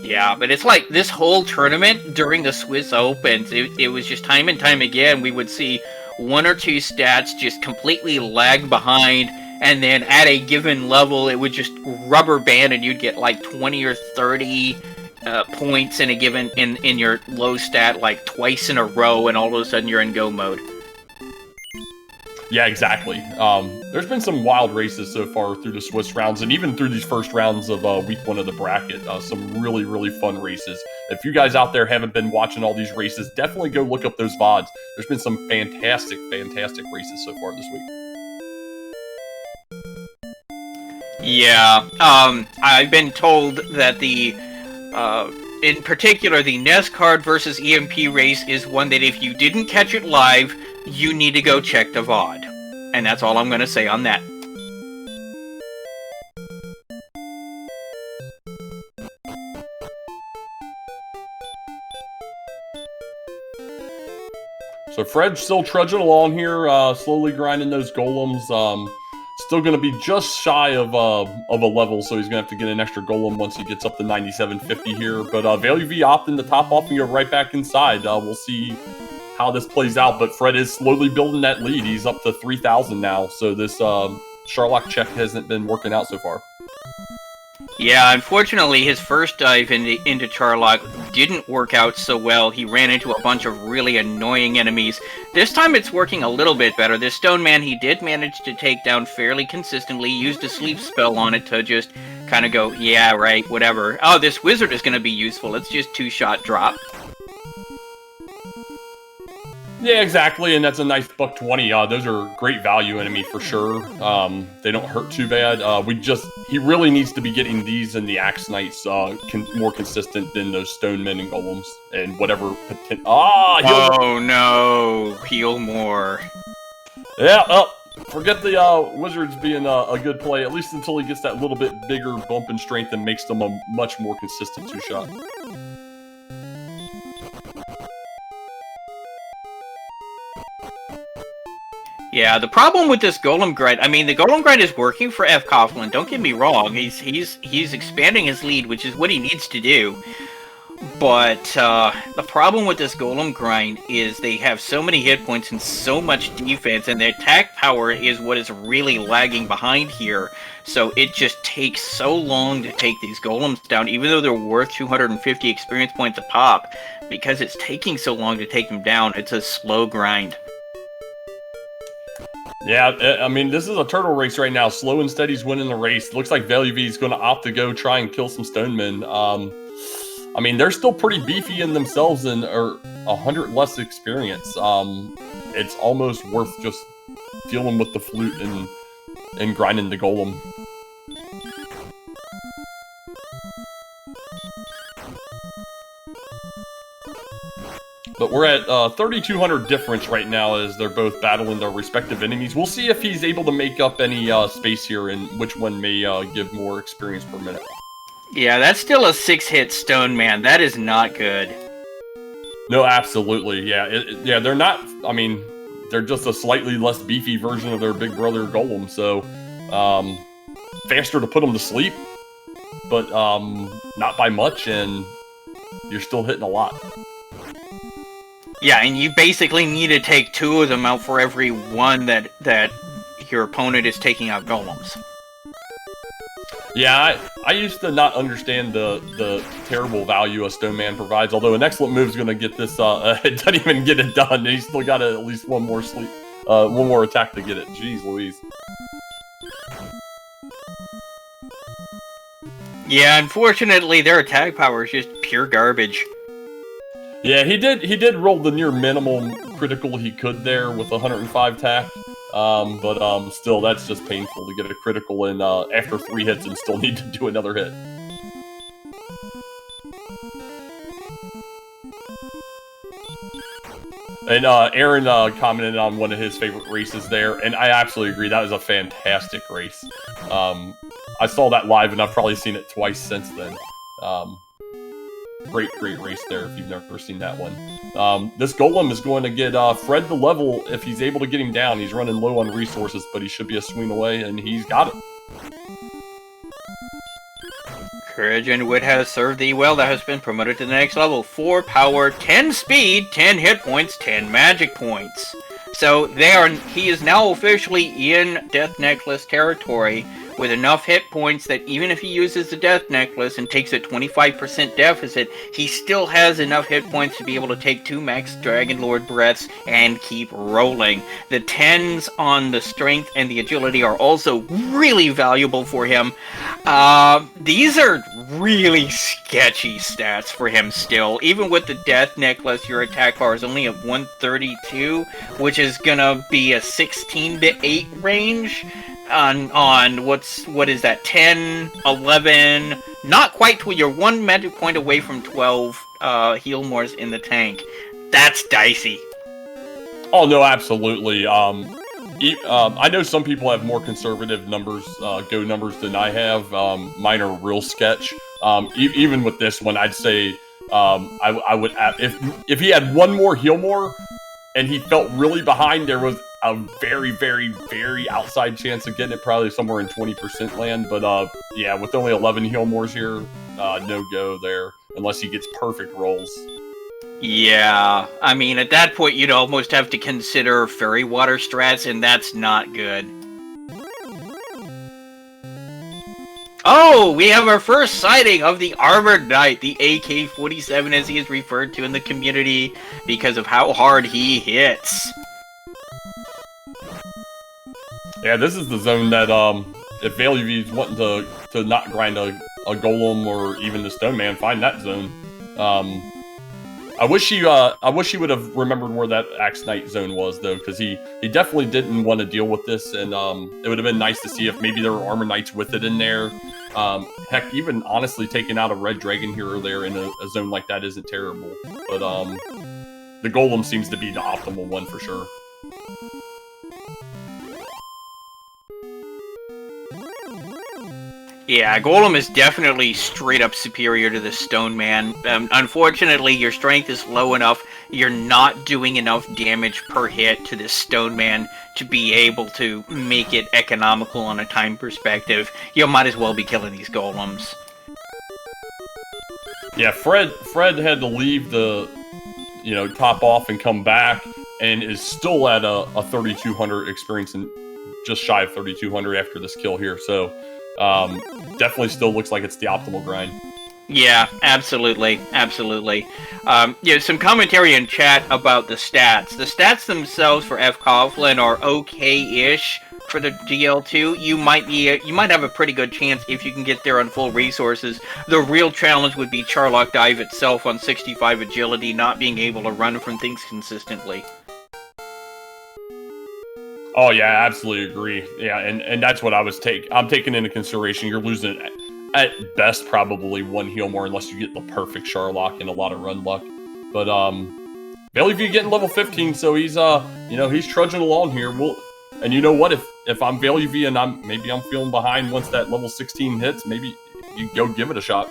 Yeah, but it's like this whole tournament during the Swiss Opens, it was just time and time again we would see one or two stats just completely lag behind, and then at a given level it would just rubber band and you'd get like 20 or 30 points in a given in your low stat like twice in a row, and all of a sudden you're in go mode. Yeah, exactly. There's been some wild races so far through the Swiss rounds, and even through these first rounds of week 1 of the bracket. Some really, really fun races. If you guys out there haven't been watching all these races, definitely go look up those VODs. There's been some fantastic, fantastic races so far this week. Yeah, I've been told that in particular, the NESCARD versus EMP race is one that if you didn't catch it live, you need to go check the VOD. And that's all I'm going to say on that. So Fred's still trudging along here, slowly grinding those golems. Still going to be just shy of a level, so he's going to have to get an extra golem once he gets up to 9750 here. But VaeluV opting to top off and go right back inside. We'll see how this plays out, but Fred is slowly building that lead. He's up to 3,000 now, so this Sherlock check hasn't been working out so far. Yeah, unfortunately, his first dive into Charlock didn't work out so well. He ran into a bunch of really annoying enemies. This time it's working a little bit better. This Stone Man he did manage to take down fairly consistently, used a sleep spell on it to just kind of go, yeah, right, whatever. Oh, this wizard is going to be useful. It's just 2-shot drop. Yeah, exactly, and that's a nice $120. Those are great value enemy for sure. They don't hurt too bad. He really needs to be getting these and the Axe Knights more consistent than those Stone Men and Golems and whatever. Oh no, heal more. Yeah, forget the Wizards being a good play, at least until he gets that little bit bigger bump in strength and makes them a much more consistent 2-shot. Yeah, the problem with this Golem grind, I mean, the Golem grind is working for fcoughlin, don't get me wrong. He's expanding his lead, which is what he needs to do. But the problem with this Golem grind is they have so many hit points and so much defense, and their attack power is what is really lagging behind here. So it just takes so long to take these Golems down, even though they're worth 250 experience points a pop. Because it's taking so long to take them down, it's a slow grind. Yeah, I mean, this is a turtle race right now. Slow and Steady's winning the race. Looks like VaeluV is going to opt to go try and kill some Stonemen. I mean, they're still pretty beefy in themselves and are 100 less experience. It's almost worth just dealing with the flute and grinding the golem. But we're at 3,200 difference right now as they're both battling their respective enemies. We'll see if he's able to make up any space here and which one may give more experience per minute. Yeah, that's still a 6-hit Stone Man. That is not good. No, absolutely. Yeah, they're not... I mean, they're just a slightly less beefy version of their big brother Golem, so... faster to put them to sleep, but not by much, and you're still hitting a lot. Yeah, and you basically need to take 2 of them out for every one that your opponent is taking out golems. Yeah, I used to not understand the terrible value a Stone Man provides, although an excellent move is going to get this, it doesn't even get it done, and he's still got at least one more attack to get it. Jeez Louise. Yeah, unfortunately, their attack power is just pure garbage. Yeah, he did roll the near minimum critical he could there with 105 attack, but still, that's just painful to get a critical in after 3 hits and still need to do another hit. And Aaron commented on one of his favorite races there, and I absolutely agree. That was a fantastic race. I saw that live, and I've probably seen it twice since then. Great race there if you've never seen that one. This Golem is going to get Fred the level if he's able to get him down. He's running low on resources, but he should be a swing away, and he's got it. Courage and Wit has served thee well. That has been promoted to the next level. 4 power, 10 speed, 10 hit points, 10 magic points. So he is now officially in Death Necklace territory with enough hit points that even if he uses the Death Necklace and takes a 25% deficit, he still has enough hit points to be able to take 2 max Dragon Lord breaths and keep rolling. The 10s on the strength and the agility are also really valuable for him. These are really sketchy stats for him still. Even with the Death Necklace, your attack bar is only at 132, which is gonna be a 16 to 8 range. On what is that, 10, 11, not quite till you're 1 magic point away from 12 heal mores in the tank. That's dicey. Oh no, absolutely. I know some people have more conservative numbers, go numbers than I have. Mine are real sketch. Even with this one, I'd say I would if he had 1 more heal more and he felt really behind, there was a very, very, very outside chance of getting it, probably somewhere in 20% land. But yeah, with only 11 heal mores here, no go there unless he gets perfect rolls. Yeah, I mean, at that point, you'd almost have to consider fairy water strats, and that's not good. Oh, we have our first sighting of the Armored Knight, the AK-47 as he is referred to in the community because of how hard he hits. Yeah, this is the zone that if VaeluV is wanting to not grind a golem or even the stone man, find that zone. I wish he would have remembered where that Axe Knight zone was though, because he definitely didn't want to deal with this, and it would have been nice to see if maybe there were Armor Knights with it in there. Heck, even honestly taking out a Red Dragon here or there in a zone like that isn't terrible. But the golem seems to be the optimal one for sure. Yeah, Golem is definitely straight up superior to the Stone Man. Unfortunately, your strength is low enough, you're not doing enough damage per hit to the Stone Man to be able to make it economical on a time perspective. You might as well be killing these Golems. Yeah, Fred had to leave the, top off and come back, and is still at a 3,200 experience and just shy of 3,200 after this kill here, so definitely still looks like it's the optimal grind. Yeah, absolutely. Some commentary in chat about the stats. The stats themselves for fcoughlin are okay-ish for the DL2. You might have a pretty good chance if you can get there on full resources. The real challenge would be Charlock Dive itself on 65 agility, not being able to run from things consistently. Oh yeah, I absolutely agree. Yeah, and that's what I'm taking into consideration. You're losing at best probably 1 heal more unless you get the perfect Charlock and a lot of run luck. But VaeluV getting level 15, so he's he's trudging along here. And you know what? If I'm VaeluV and I'm feeling behind once that level 16 hits, maybe you go give it a shot.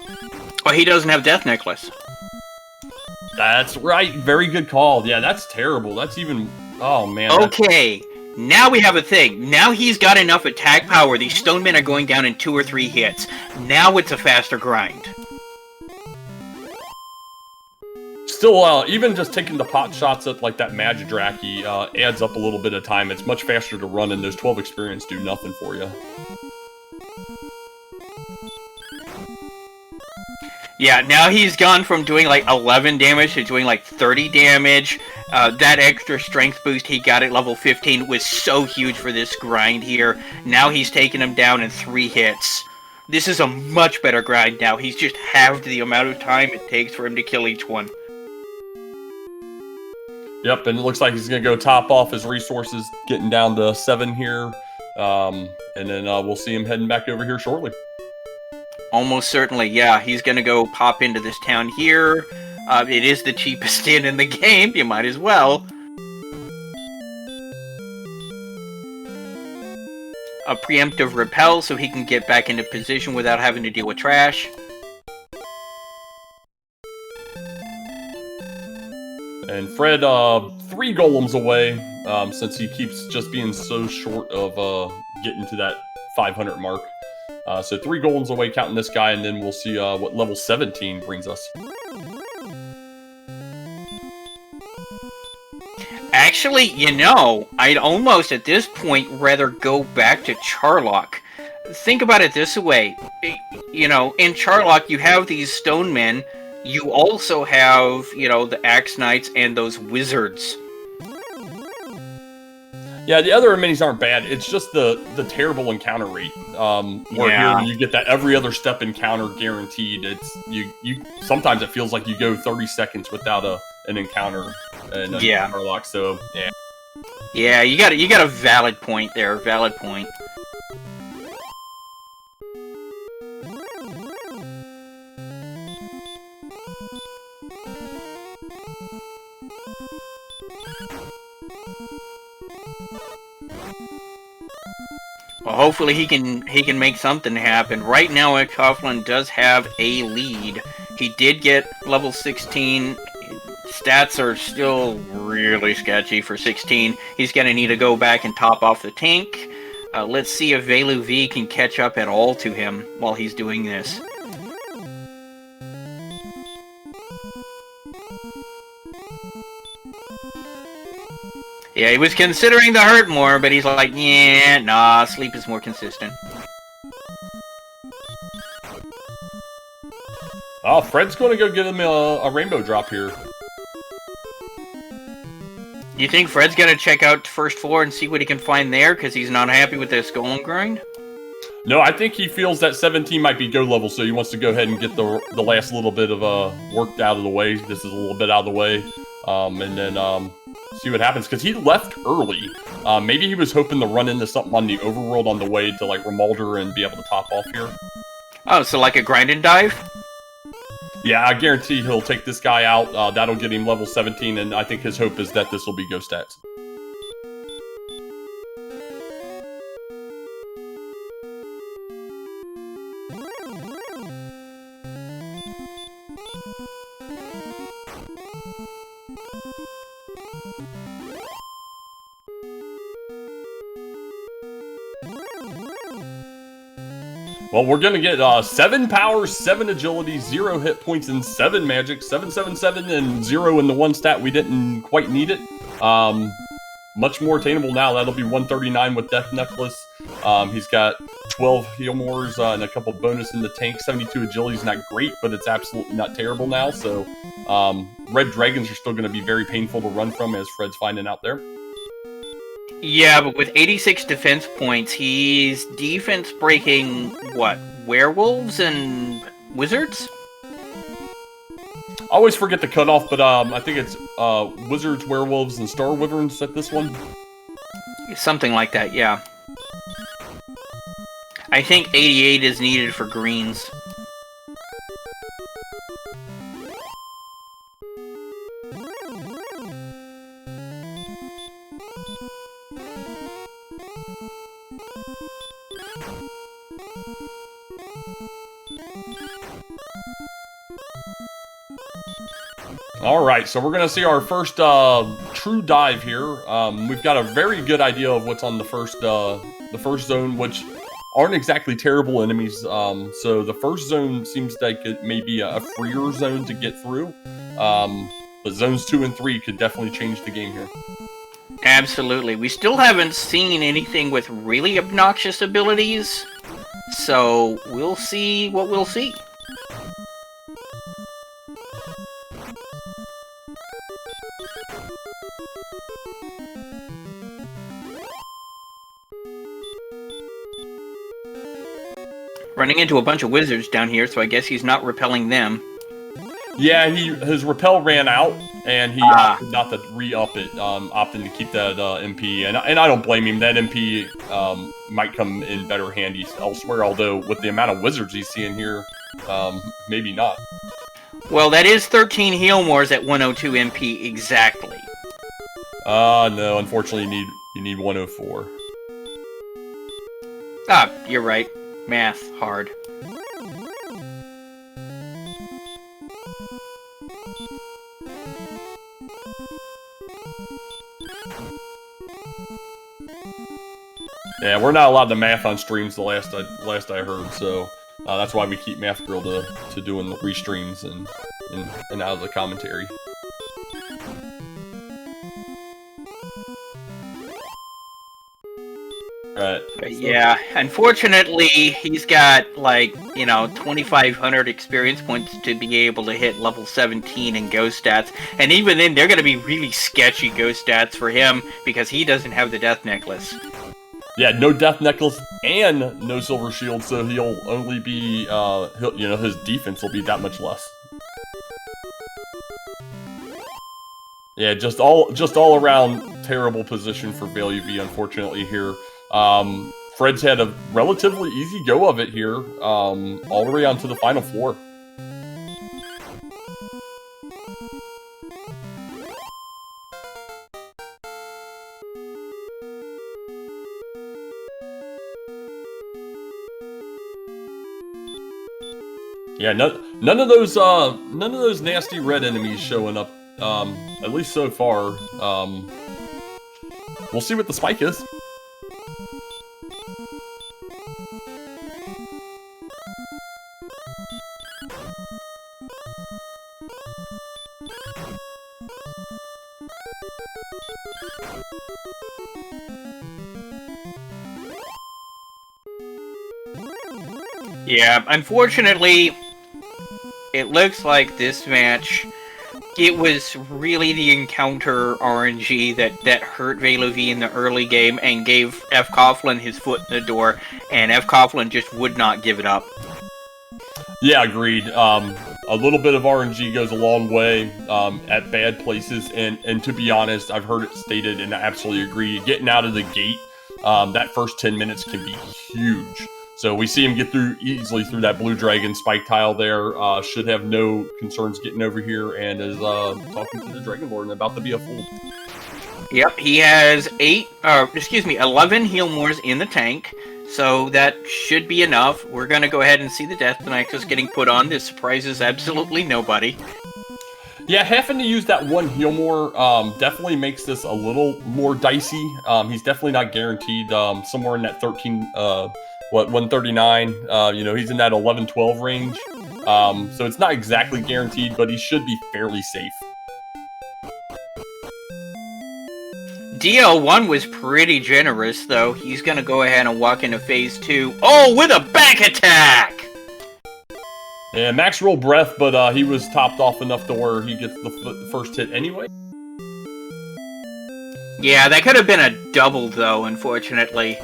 Oh, he doesn't have Death Necklace. That's right. Very good call. Yeah, that's terrible. That's even. Oh man. Okay. Now we have a thing. Now he's got enough attack power. These stone men are going down in 2 or 3 hits. Now it's a faster grind. Still, even just taking the pot shots at like that Magidraki adds up a little bit of time. It's much faster to run, and those 12 experience do nothing for you. Yeah, now he's gone from doing like 11 damage to doing like 30 damage. That extra strength boost he got at level 15 was so huge for this grind here. Now he's taking him down in 3 hits. This is a much better grind now. He's just halved the amount of time it takes for him to kill each one. Yep, and it looks like he's going to go top off his resources, getting down to 7 here. And then we'll see him heading back over here shortly. Almost certainly, yeah. He's gonna go pop into this town here. It is the cheapest inn in the game. You might as well. A preemptive repel so he can get back into position without having to deal with trash. And Fred, 3 golems away, since he keeps just being so short of getting to that 500 mark. So 3 golems away, counting this guy, and then we'll see what level 17 brings us. Actually, you know, I'd almost at this point rather go back to Charlock. Think about it this way. You know, in Charlock, you have these stone men. You also have, you know, the Axe Knights and those wizards. Yeah, the other minis aren't bad. It's just the terrible encounter rate. Where here you get that every other step encounter guaranteed. It's you sometimes it feels like you go 30 seconds without an encounter in Charlock. So yeah. Yeah, you got a valid point there. Valid point. Well, hopefully he can make something happen. Right now, fcoughlin does have a lead. He did get level 16. Stats are still really sketchy for 16. He's gonna need to go back and top off the tank. Let's see if VaeluV can catch up at all to him while he's doing this. Yeah, he was considering the hurt more, but he's like, yeah, nah, sleep is more consistent. Oh, Fred's going to go get him a rainbow drop here. You think Fred's gonna check out first floor and see what he can find there because he's not happy with this golem grind? No, I think he feels that 17 might be go level, so he wants to go ahead and get the last little bit of work out of the way. This is a little bit out of the way, and then see what happens, because he left early. Maybe he was hoping to run into something on the overworld on the way to like Remulder and be able to top off here. Oh, so like a grind and dive? Yeah, I guarantee he'll take this guy out. That'll get him level 17, and I think his hope is that this will be go stats. Well, we're going to get 7 power, 7 agility, 0 hit points, and 7 magic. 777 and 0 in the 1 stat. We didn't quite need it. Much more attainable now. That'll be 139 with Death Necklace. He's got 12 heal mores and a couple bonus in the tank. 72 agility is not great, but it's absolutely not terrible now. So red dragons are still going to be very painful to run from, as Fred's finding out there. Yeah, but with 86 defense points, he's defense breaking, what, werewolves and wizards? I always forget the cutoff, but I think it's wizards, werewolves, and star wyverns at this one. Something like that, yeah. I think 88 is needed for greens. All right, so we're going to see our first true dive here. We've got a very good idea of what's on the first zone, which aren't exactly terrible enemies. So the first zone seems like it may be a freer zone to get through. But zones 2 and 3 could definitely change the game here. Absolutely. We still haven't seen anything with really obnoxious abilities, so we'll see what we'll see. Running into a bunch of wizards down here, so I guess he's not repelling them. Yeah, his repel ran out, and he opted not to re-up it, opting to keep that MP. And I don't blame him. That MP might come in better handy elsewhere, although with the amount of wizards he's seeing here, maybe not. Well, that is 13 heal mores at 102 MP exactly. No, unfortunately you need 104. Ah, you're right. Math hard. Yeah, we're not allowed to math on streams. The last I heard, so that's why we keep Math Girl to doing the restreams and out of the commentary. Right. Yeah, unfortunately, he's got, like, 2,500 experience points to be able to hit level 17 in ghost stats. And even then, they're going to be really sketchy ghost stats for him because he doesn't have the death necklace. Yeah, no death necklace and no silver shield, so he'll only be, his defense will be that much less. Yeah, just all around terrible position for VaeluV, unfortunately here. Fred's had a relatively easy go of it here, all the way onto the final floor. Yeah, none of those nasty red enemies showing up, at least so far. We'll see what the spike is. Yeah, unfortunately, it looks like this match, it was really the encounter RNG that hurt VaeluV in the early game and gave fcoughlin his foot in the door, and fcoughlin just would not give it up. Yeah, agreed. A little bit of RNG goes a long way at bad places, and to be honest, I've heard it stated, and I absolutely agree, getting out of the gate, that first 10 minutes can be huge. So we see him get easily through that blue dragon spike tile there. Should have no concerns getting over here, and is talking to the Dragon Lord and about to be a fool. Yep, he has 11 heal mores in the tank, so that should be enough. We're gonna go ahead and see the death necklace getting put on. This surprises absolutely nobody. Yeah, having to use that one heal more definitely makes this a little more dicey. He's definitely not guaranteed somewhere in that 139, he's in that 11-12 range, so it's not exactly guaranteed, but he should be fairly safe. DL1 was pretty generous, though. He's gonna go ahead and walk into phase 2. Oh, with a back attack! Yeah, max roll breath, but he was topped off enough to where he gets the first hit anyway. Yeah, that could have been a double, though, unfortunately.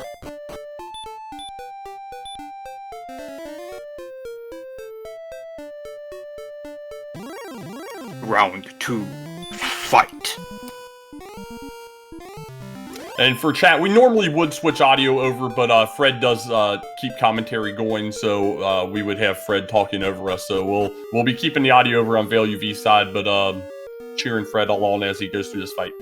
Round 2, fight. And for chat, we normally would switch audio over, but Fred does keep commentary going, so we would have Fred talking over us. So we'll be keeping the audio over on VaeluV's side, but cheering Fred along as he goes through this fight.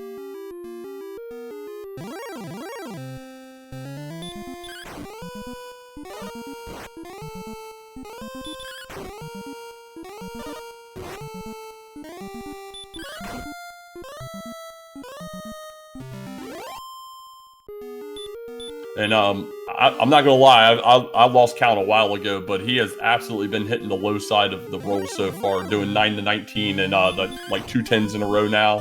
And I'm not gonna lie, I lost count a while ago, but he has absolutely been hitting the low side of the rolls so far, doing 9 to 19 and like 2 10s in a row now.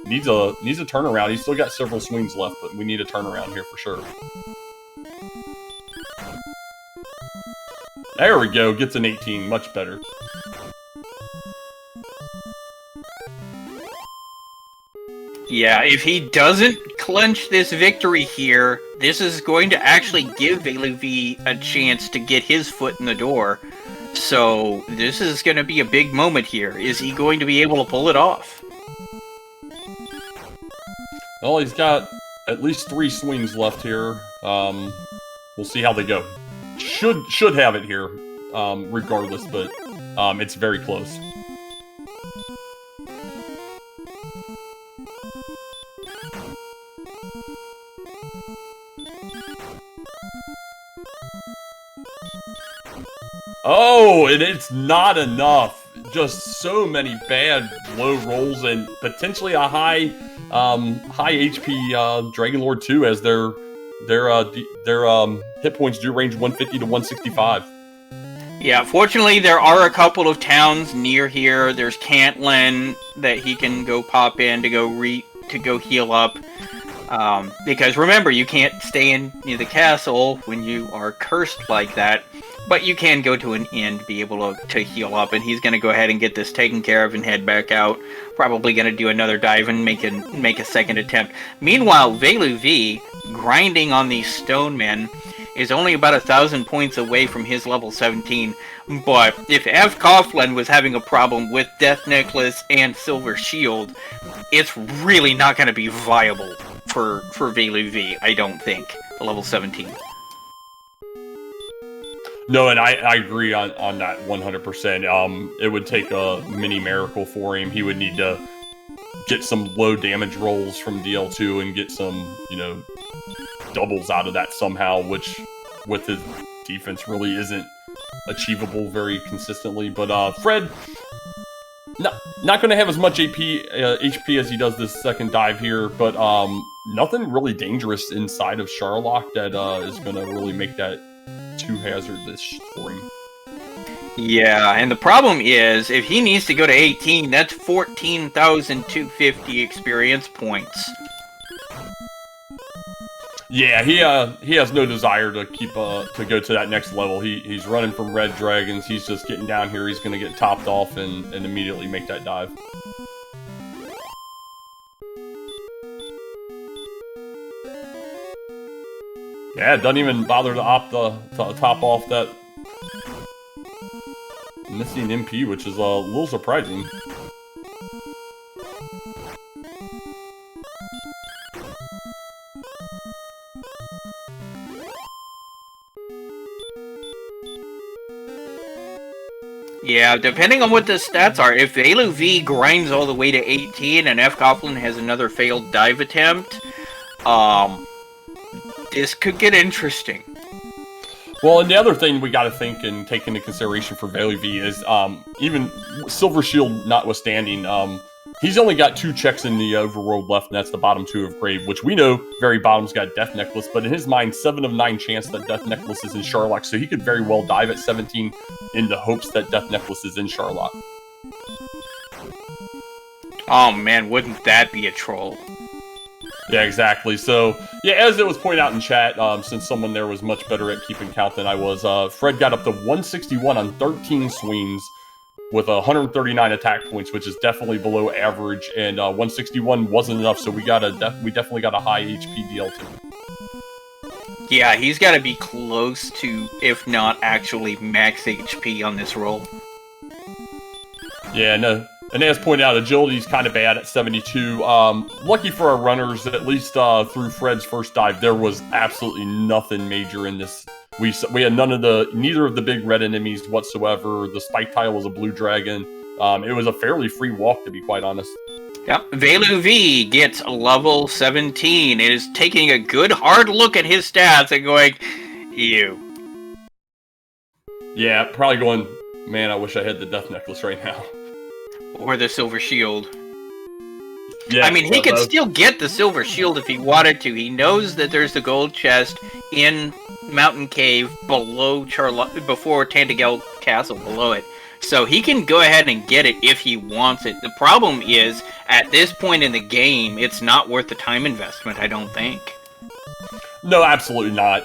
Needs a turnaround. He's still got several swings left, but we need a turnaround here for sure. There we go, gets an 18, much better. Yeah, if he doesn't clinch this victory here, this is going to actually give VaeluV a chance to get his foot in the door. So this is going to be a big moment here. Is he going to be able to pull it off? Well, he's got at least 3 swings left here. We'll see how they go. Should have it here, regardless, but it's very close. Oh, and it's not enough. just so many bad low rolls and potentially a high HP Dragon Lord too, as their hit points do range 150 to 165. Yeah, fortunately there are a couple of towns near here. There's Cantlin that he can go pop in to go heal up. Because remember, you can't stay in the castle when you are cursed like that, but you can go to an inn to be able to heal up, and he's going to go ahead and get this taken care of and head back out. Probably going to do another dive and make a second attempt. Meanwhile, VaeluV, grinding on these stone men, is only about 1,000 points away from his level 17, but if fcoughlin was having a problem with Death Necklace and Silver Shield, it's really not going to be viable for VaeluV, I don't think, level 17. No, and I agree on that 100%. It would take a mini miracle for him. He would need to get some low damage rolls from DL2 and get some, doubles out of that somehow, which with his defense really isn't achievable very consistently. But Fred, not going to have as much HP as he does this second dive here, but nothing really dangerous inside of Charlock that is going to really make that too hazardous for him. Yeah, and the problem is, if he needs to go to 18, that's 14,250 experience points. Yeah, he has no desire to to go to that next level. He's running from red dragons. He's just getting down here. He's going to get topped off and immediately make that dive. Yeah, doesn't even bother to opt to top off that missing MP, which is a little surprising. Yeah, depending on what the stats are, if VaeluV grinds all the way to 18 and fcoughlin has another failed dive attempt, this could get interesting. Well, and the other thing we got to think and take into consideration for VaeluV is, even Silver Shield notwithstanding, he's only got 2 checks in the overworld left, and that's the bottom 2 of Grave, which we know very bottom's got Death Necklace, but in his mind, 7 of 9 chance that Death Necklace is in Charlock, so he could very well dive at 17 in the hopes that Death Necklace is in Charlock. Oh man, wouldn't that be a troll? Yeah, exactly. So, yeah, as it was pointed out in chat, since someone there was much better at keeping count than I was, Fred got up to 161 on 13 swings with 139 attack points, which is definitely below average, and 161 wasn't enough, so we definitely got a high HP DL2. Yeah, he's got to be close to, if not actually max HP on this roll. Yeah, no. And as pointed out, agility's kind of bad at 72. Lucky for our runners, at least through Fred's first dive, there was absolutely nothing major in this. We had neither of the big red enemies whatsoever. The spike tile was a blue dragon. It was a fairly free walk, to be quite honest. Yep, VaeluV gets level 17. It is taking a good hard look at his stats and going, ew. Yeah, probably going, man, I wish I had the Death Necklace right now. Or the Silver Shield. Yeah, I mean, he could still get the Silver Shield if he wanted to. He knows that there's the gold chest in Mountain Cave below before Tantagel Castle, below it. So he can go ahead and get it if he wants it. The problem is, at this point in the game, it's not worth the time investment, I don't think. No, absolutely not.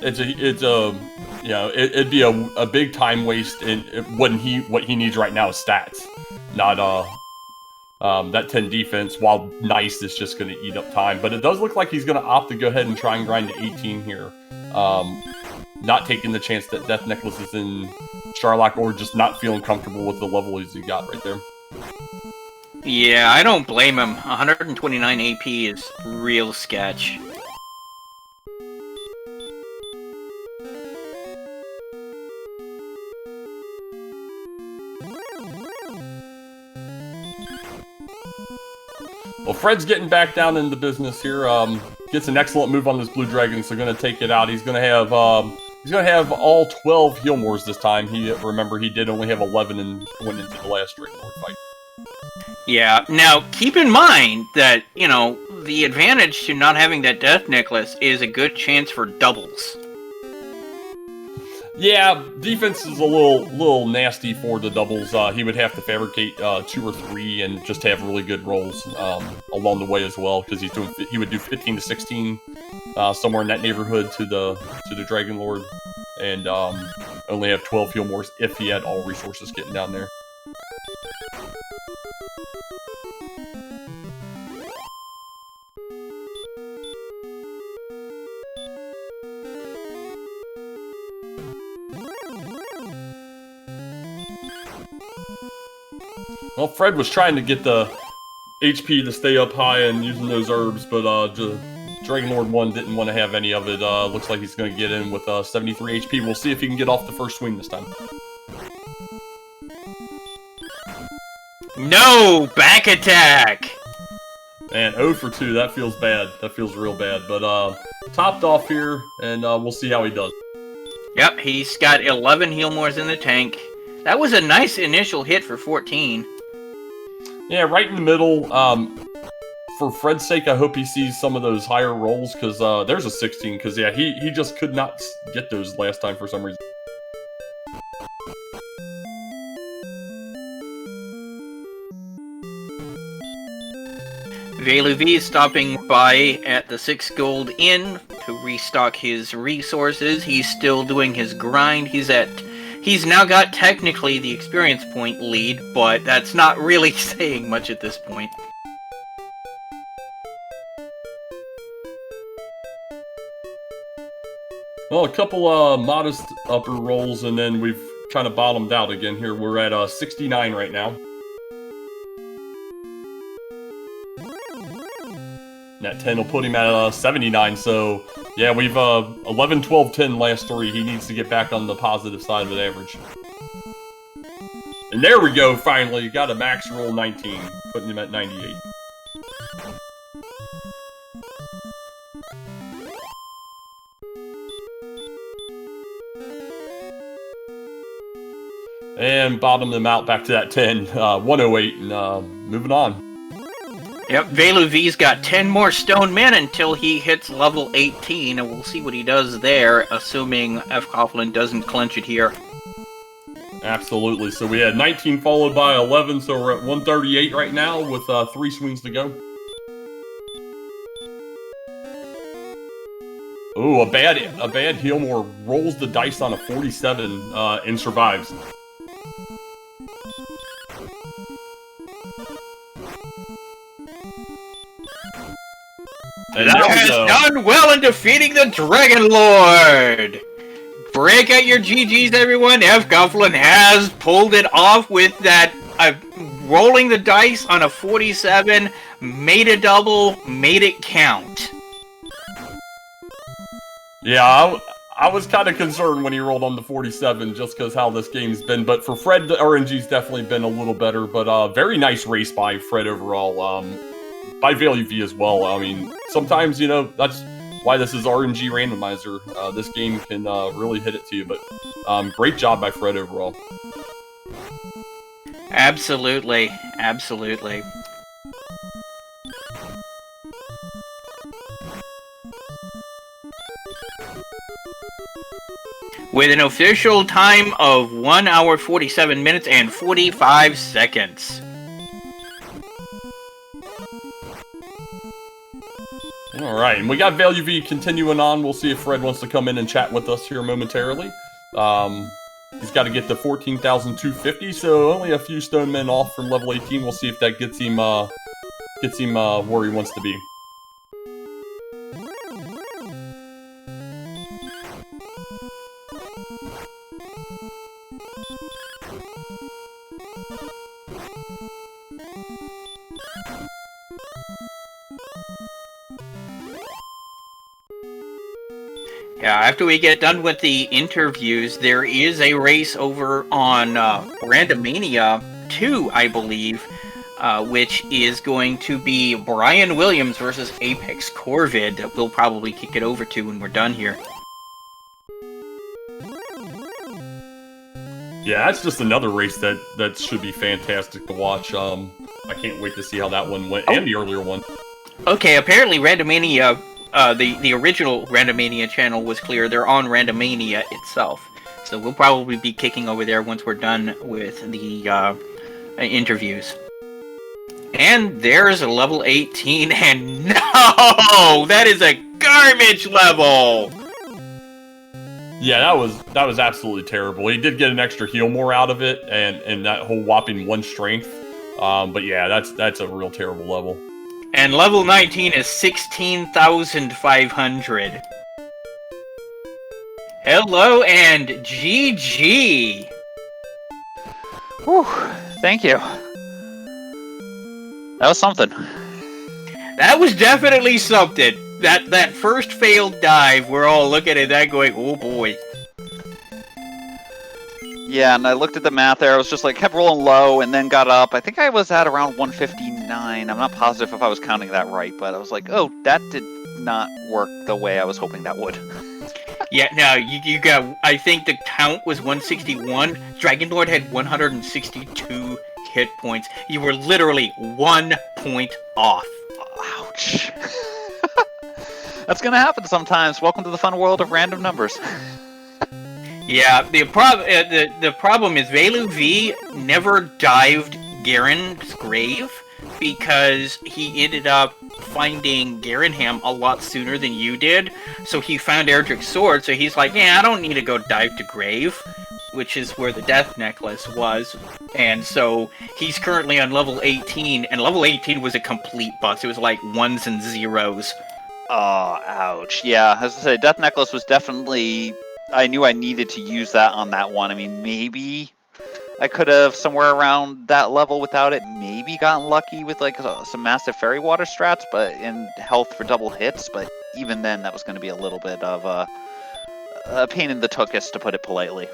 It'd be a big time waste, and what he needs right now is stats, not that 10 defense. While nice, is just going to eat up time, but it does look like he's going to opt to go ahead and try and grind to 18 here, not taking the chance that Death Necklace is in Charlock, or just not feeling comfortable with the level he got right there. Yeah, I don't blame him. 129 AP is real sketch. Well, Fred's getting back down into business here. Gets an excellent move on this blue dragon, so going to take it out. He's going to have He's going to have all 12 Healmores this time. Remember, he did only have 11 and went into the last Dragon Lord fight. Yeah, now keep in mind that, you know, the advantage to not having that Death Necklace is a good chance for doubles. Yeah, defense is a little nasty for the doubles. He would have to fabricate 2 or 3 and just have really good rolls along the way as well, because he would do 15 to 16 somewhere in that neighborhood to the Dragon Lord, and only have 12 Healmores if he had all resources getting down there. Well, Fred was trying to get the HP to stay up high and using those herbs, but Dragon Lord 1 didn't want to have any of it. Looks like he's going to get in with 73 HP. We'll see if he can get off the first swing this time. No! Back attack! Man, 0 for 2. That feels bad. That feels real bad. But topped off here, and we'll see how he does. Yep, he's got 11 Healmores in the tank. That was a nice initial hit for 14. Yeah, right in the middle. For Fred's sake, I hope he sees some of those higher rolls, because there's a 16, because, yeah, he just could not get those last time for some reason. VaeluV is stopping by at the 6 Gold Inn to restock his resources. He's still doing his grind. He's now got technically the experience point lead, but that's not really saying much at this point. Well, a couple modest upper rolls, and then we've kind of bottomed out again here. We're at 69 right now. That 10 will put him at 79, so yeah, we've 11, 12, 10 last 3. He needs to get back on the positive side of the average. And there we go, finally. Got a max roll 19, putting him at 98. And bottomed him out back to that 10, 108, and moving on. Yep, VaeluV's got 10 more Stone Men until he hits level 18, and we'll see what he does there, assuming fcoughlin doesn't clinch it here. Absolutely. So we had 19 followed by 11, so we're at 138 right now with 3 swings to go. Ooh, a bad Healmore rolls the dice on a 47 and survives. And that has done well in defeating the Dragon Lord! Break out your GGs, everyone! fcoughlin has pulled it off with that rolling the dice on a 47, made a double, made it count. Yeah, I was kind of concerned when he rolled on the 47 just because how this game's been, but for Fred, the RNG's definitely been a little better, but very nice race by Fred overall. By VaeluV as well. I mean, sometimes, you know, that's why this is RNG Randomizer. This game can really hit it to you, but great job by Fred overall. Absolutely. Absolutely. With an official time of 1 hour 47 minutes and 45 seconds. Alright, and we got VaeluV continuing on. We'll see if Fred wants to come in and chat with us here momentarily. He's got to get to 14,250, so only a few Stone Men off from level 18. We'll see if that gets him where he wants to be. Yeah, after we get done with the interviews, there is a race over on Randomania 2, I believe, which is going to be Brian Williams versus Apex Corvid that we'll probably kick it over to when we're done here. Yeah, that's just another race that should be fantastic to watch. I can't wait to see how that one went, and the earlier one. Okay, apparently Randomania, the original Randomania channel was clear. They're on Randomania itself. So we'll probably be kicking over there once we're done with the interviews. And there's a level 18, and no! That is a garbage level! Yeah, that was absolutely terrible. He did get an extra heal more out of it, and that whole whopping 1 strength. But yeah, that's a real terrible level. And level 19 is 16,500. Hello and GG! Whew, thank you. That was something. That was definitely something. That first failed dive, we're all looking at that going, oh boy. Yeah, and I looked at the math there. I was just like, kept rolling low and then got up. I think I was at around 159. I'm not positive if I was counting that right, but I was like, oh, that did not work the way I was hoping that would. Yeah, no, you got, I think the count was 161. Dragon Lord had 162 hit points. You were literally 1 point off. Ouch. That's gonna happen sometimes. Welcome to the fun world of random numbers. Yeah, the problem is VaeluV never dived Garen's grave because he ended up finding Garenham a lot sooner than you did. So he found Erdrick's sword, so he's like, yeah, I don't need to go dive to grave, which is where the death necklace was. And so he's currently on level 18, and level 18 was a complete bust. It was like 1s and 0s. Oh, ouch. Yeah, as I say, death necklace was definitely... I knew I needed to use that on that one. I mean, maybe I could have somewhere around that level without it. Maybe gotten lucky with like some massive fairy water strats, but in health for double hits. But even then, that was going to be a little bit of a pain in the tuchus, to put it politely.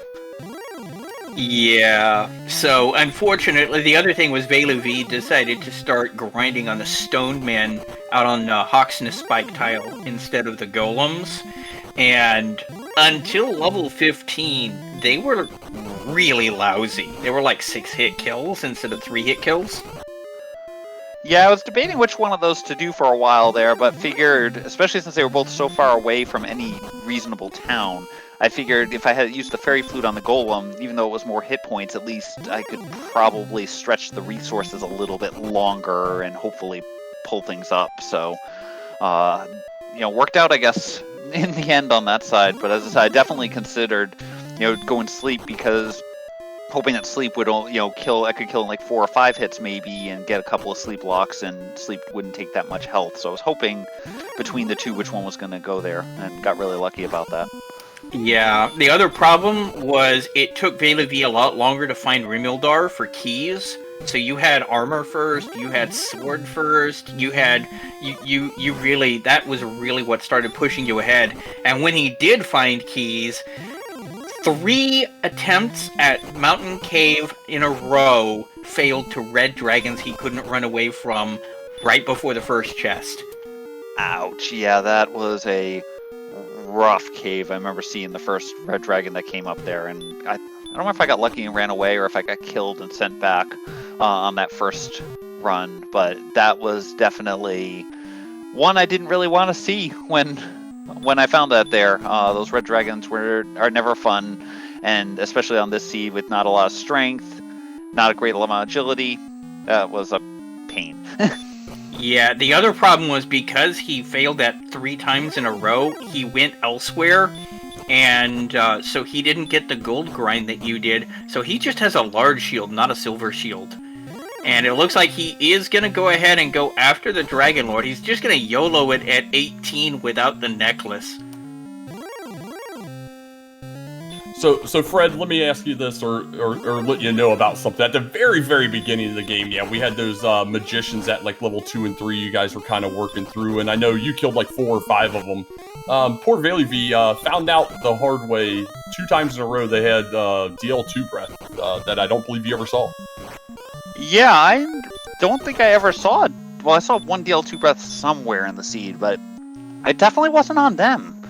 Yeah. So unfortunately, the other thing was VaeluV decided to start grinding on the Stone Men out on Hawksness Spike tile instead of the golems, and until level 15, they were really lousy. They were like 6-hit kills instead of 3-hit kills. Yeah, I was debating which one of those to do for a while there, but figured, especially since they were both so far away from any reasonable town, I figured if I had used the Fairy Flute on the Golem, even though it was more hit points, at least I could probably stretch the resources a little bit longer and hopefully pull things up. So, worked out, I guess, in the end on that side. But as I said, I definitely considered, going sleep, because hoping that sleep would, kill. I could kill in like 4 or 5 hits maybe, and get a couple of sleep locks, and sleep wouldn't take that much health. So I was hoping between the two which one was going to go there, and got really lucky about that. Yeah, the other problem was it took VaeluV a lot longer to find Rimildar for keys. So you had armor first, you had sword first, you had, you really, that was really what started pushing you ahead. And when he did find keys, 3 attempts at Mountain Cave in a row failed to red dragons he couldn't run away from right before the first chest. Ouch, yeah, that was a rough cave. I remember seeing the first red dragon that came up there, and I don't know if I got lucky and ran away, or if I got killed and sent back on that first run, but that was definitely one I didn't really want to see when I found that there. Those red dragons are never fun, and especially on this seed with not a lot of strength, not a great amount of agility, that was a pain. Yeah, the other problem was because he failed that 3 times in a row, he went elsewhere, and so he didn't get the gold grind that you did, so he just has a large shield, not a silver shield. And it looks like he is going to go ahead and go after the Dragon Lord. He's just going to YOLO it at 18 without the necklace. So Fred, let me ask you this, or let you know about something. At the very, very beginning of the game, yeah, we had those magicians at like level 2 and 3 you guys were kind of working through, and I know you killed like 4 or 5 of them. Poor VaeluV found out the hard way 2 times in a row they had DL2 breath that I don't believe you ever saw. Yeah, I don't think I ever saw it. Well, I saw 1 DL2 breath somewhere in the seed, but it definitely wasn't on them.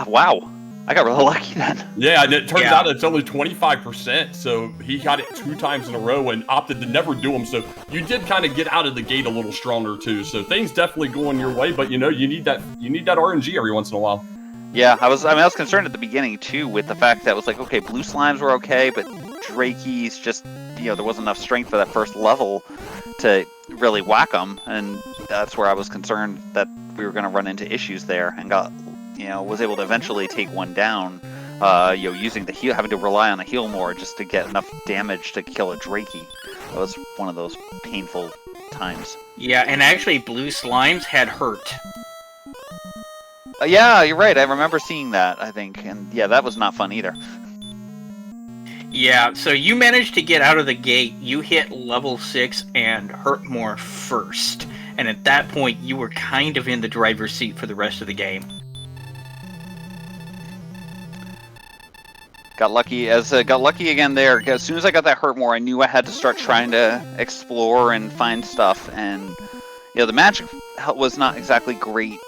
Wow. I got really lucky then. Yeah, and it turns out it's only 25%, so he got it 2 times in a row and opted to never do them. So you did kind of get out of the gate a little stronger too. So things definitely going your way, but you know you need that RNG every once in a while. Yeah, I was concerned at the beginning too with the fact that it was like, okay, blue slimes were okay, but Drakey's just, you know, there wasn't enough strength for that first level to really whack them, and that's where I was concerned that we were going to run into issues there, and was able to eventually take one down, using the heal, having to rely on the heal more just to get enough damage to kill a Drakey. That was one of those painful times. Yeah, and actually blue slimes had hurt. Yeah, you're right. I remember seeing that, I think, and yeah, that was not fun either. Yeah, so you managed to get out of the gate. You hit level 6 and hurt more first. And at that point, you were kind of in the driver's seat for the rest of the game. Got lucky again there. As soon as I got that hurt more, I knew I had to start trying to explore and find stuff. And the magic was not exactly great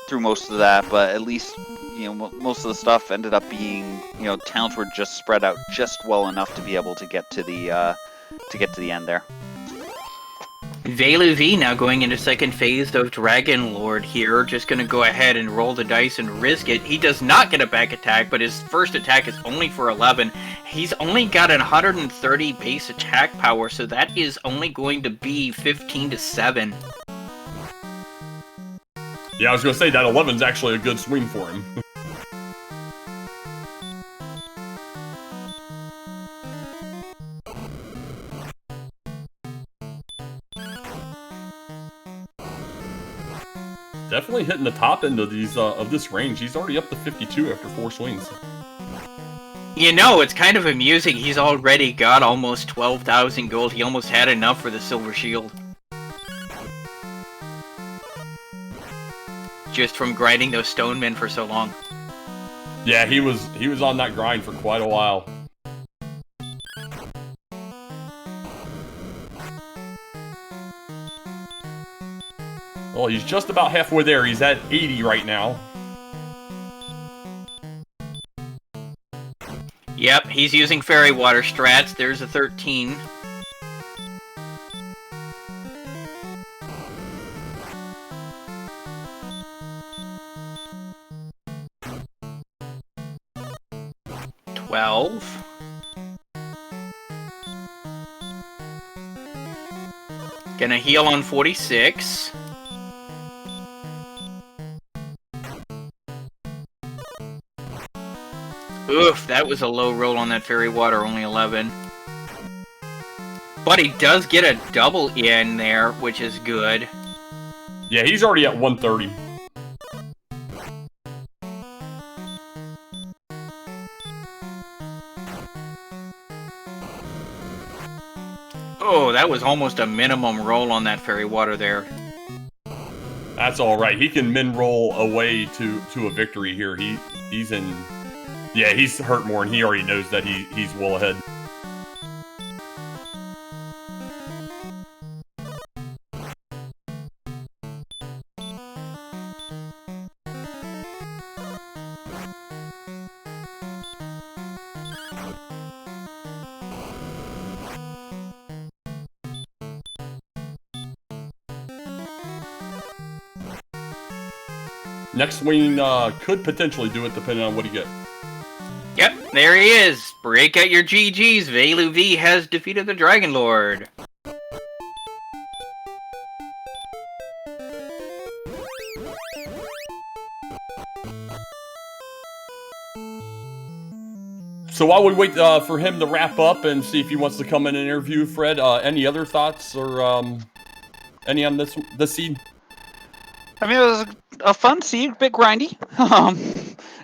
through most of that, but at least most of the stuff ended up being towns were just spread out just well enough to be able to get to the end there. VaeluV now going into second phase of Dragon Lord here. Just going to go ahead and roll the dice and risk it. He does not get a back attack, but his first attack is only for 11. He's only got an 130 base attack power, so that is only going to be 15 to 7. Yeah, I was going to say that 11's actually a good swing for him. Definitely hitting the top end of these of this range. He's already up to 52 after 4 swings. It's kind of amusing. He's already got almost 12,000 gold. He almost had enough for the silver shield. Just from grinding those stone men for so long. Yeah, he was on that grind for quite a while. Well, he's just about halfway there. He's at 80 right now. Yep, he's using fairy water strats. There's a 13. Gonna heal on 46. Oof, that was a low roll on that fairy water, only 11. But he does get a double in there, which is good. Yeah, he's already at 130. Oh, that was almost a minimum roll on that fairy water there. That's all right. He can min roll away to a victory here. He's in. Yeah, he's hurt more, and he already knows that he's well ahead. Next swing could potentially do it, depending on what he gets. Yep, there he is. Break out your GGs. VaeluV has defeated the Dragon Lord. So while we wait for him to wrap up and see if he wants to come in and interview Fred, any other thoughts or any on this seed? I mean, it was a fun seed, a bit grindy,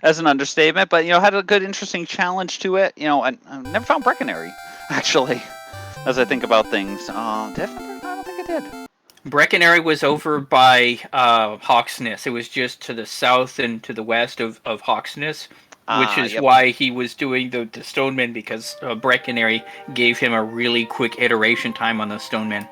as an understatement, but, had a good, interesting challenge to it. I never found Breckenary, actually, as I think about things. I don't think I did. Breckenary was over by Hawksness. It was just to the south and to the west of Hawksness, which is why he was doing the Stonemen, because Breckenary gave him a really quick iteration time on the Stonemen.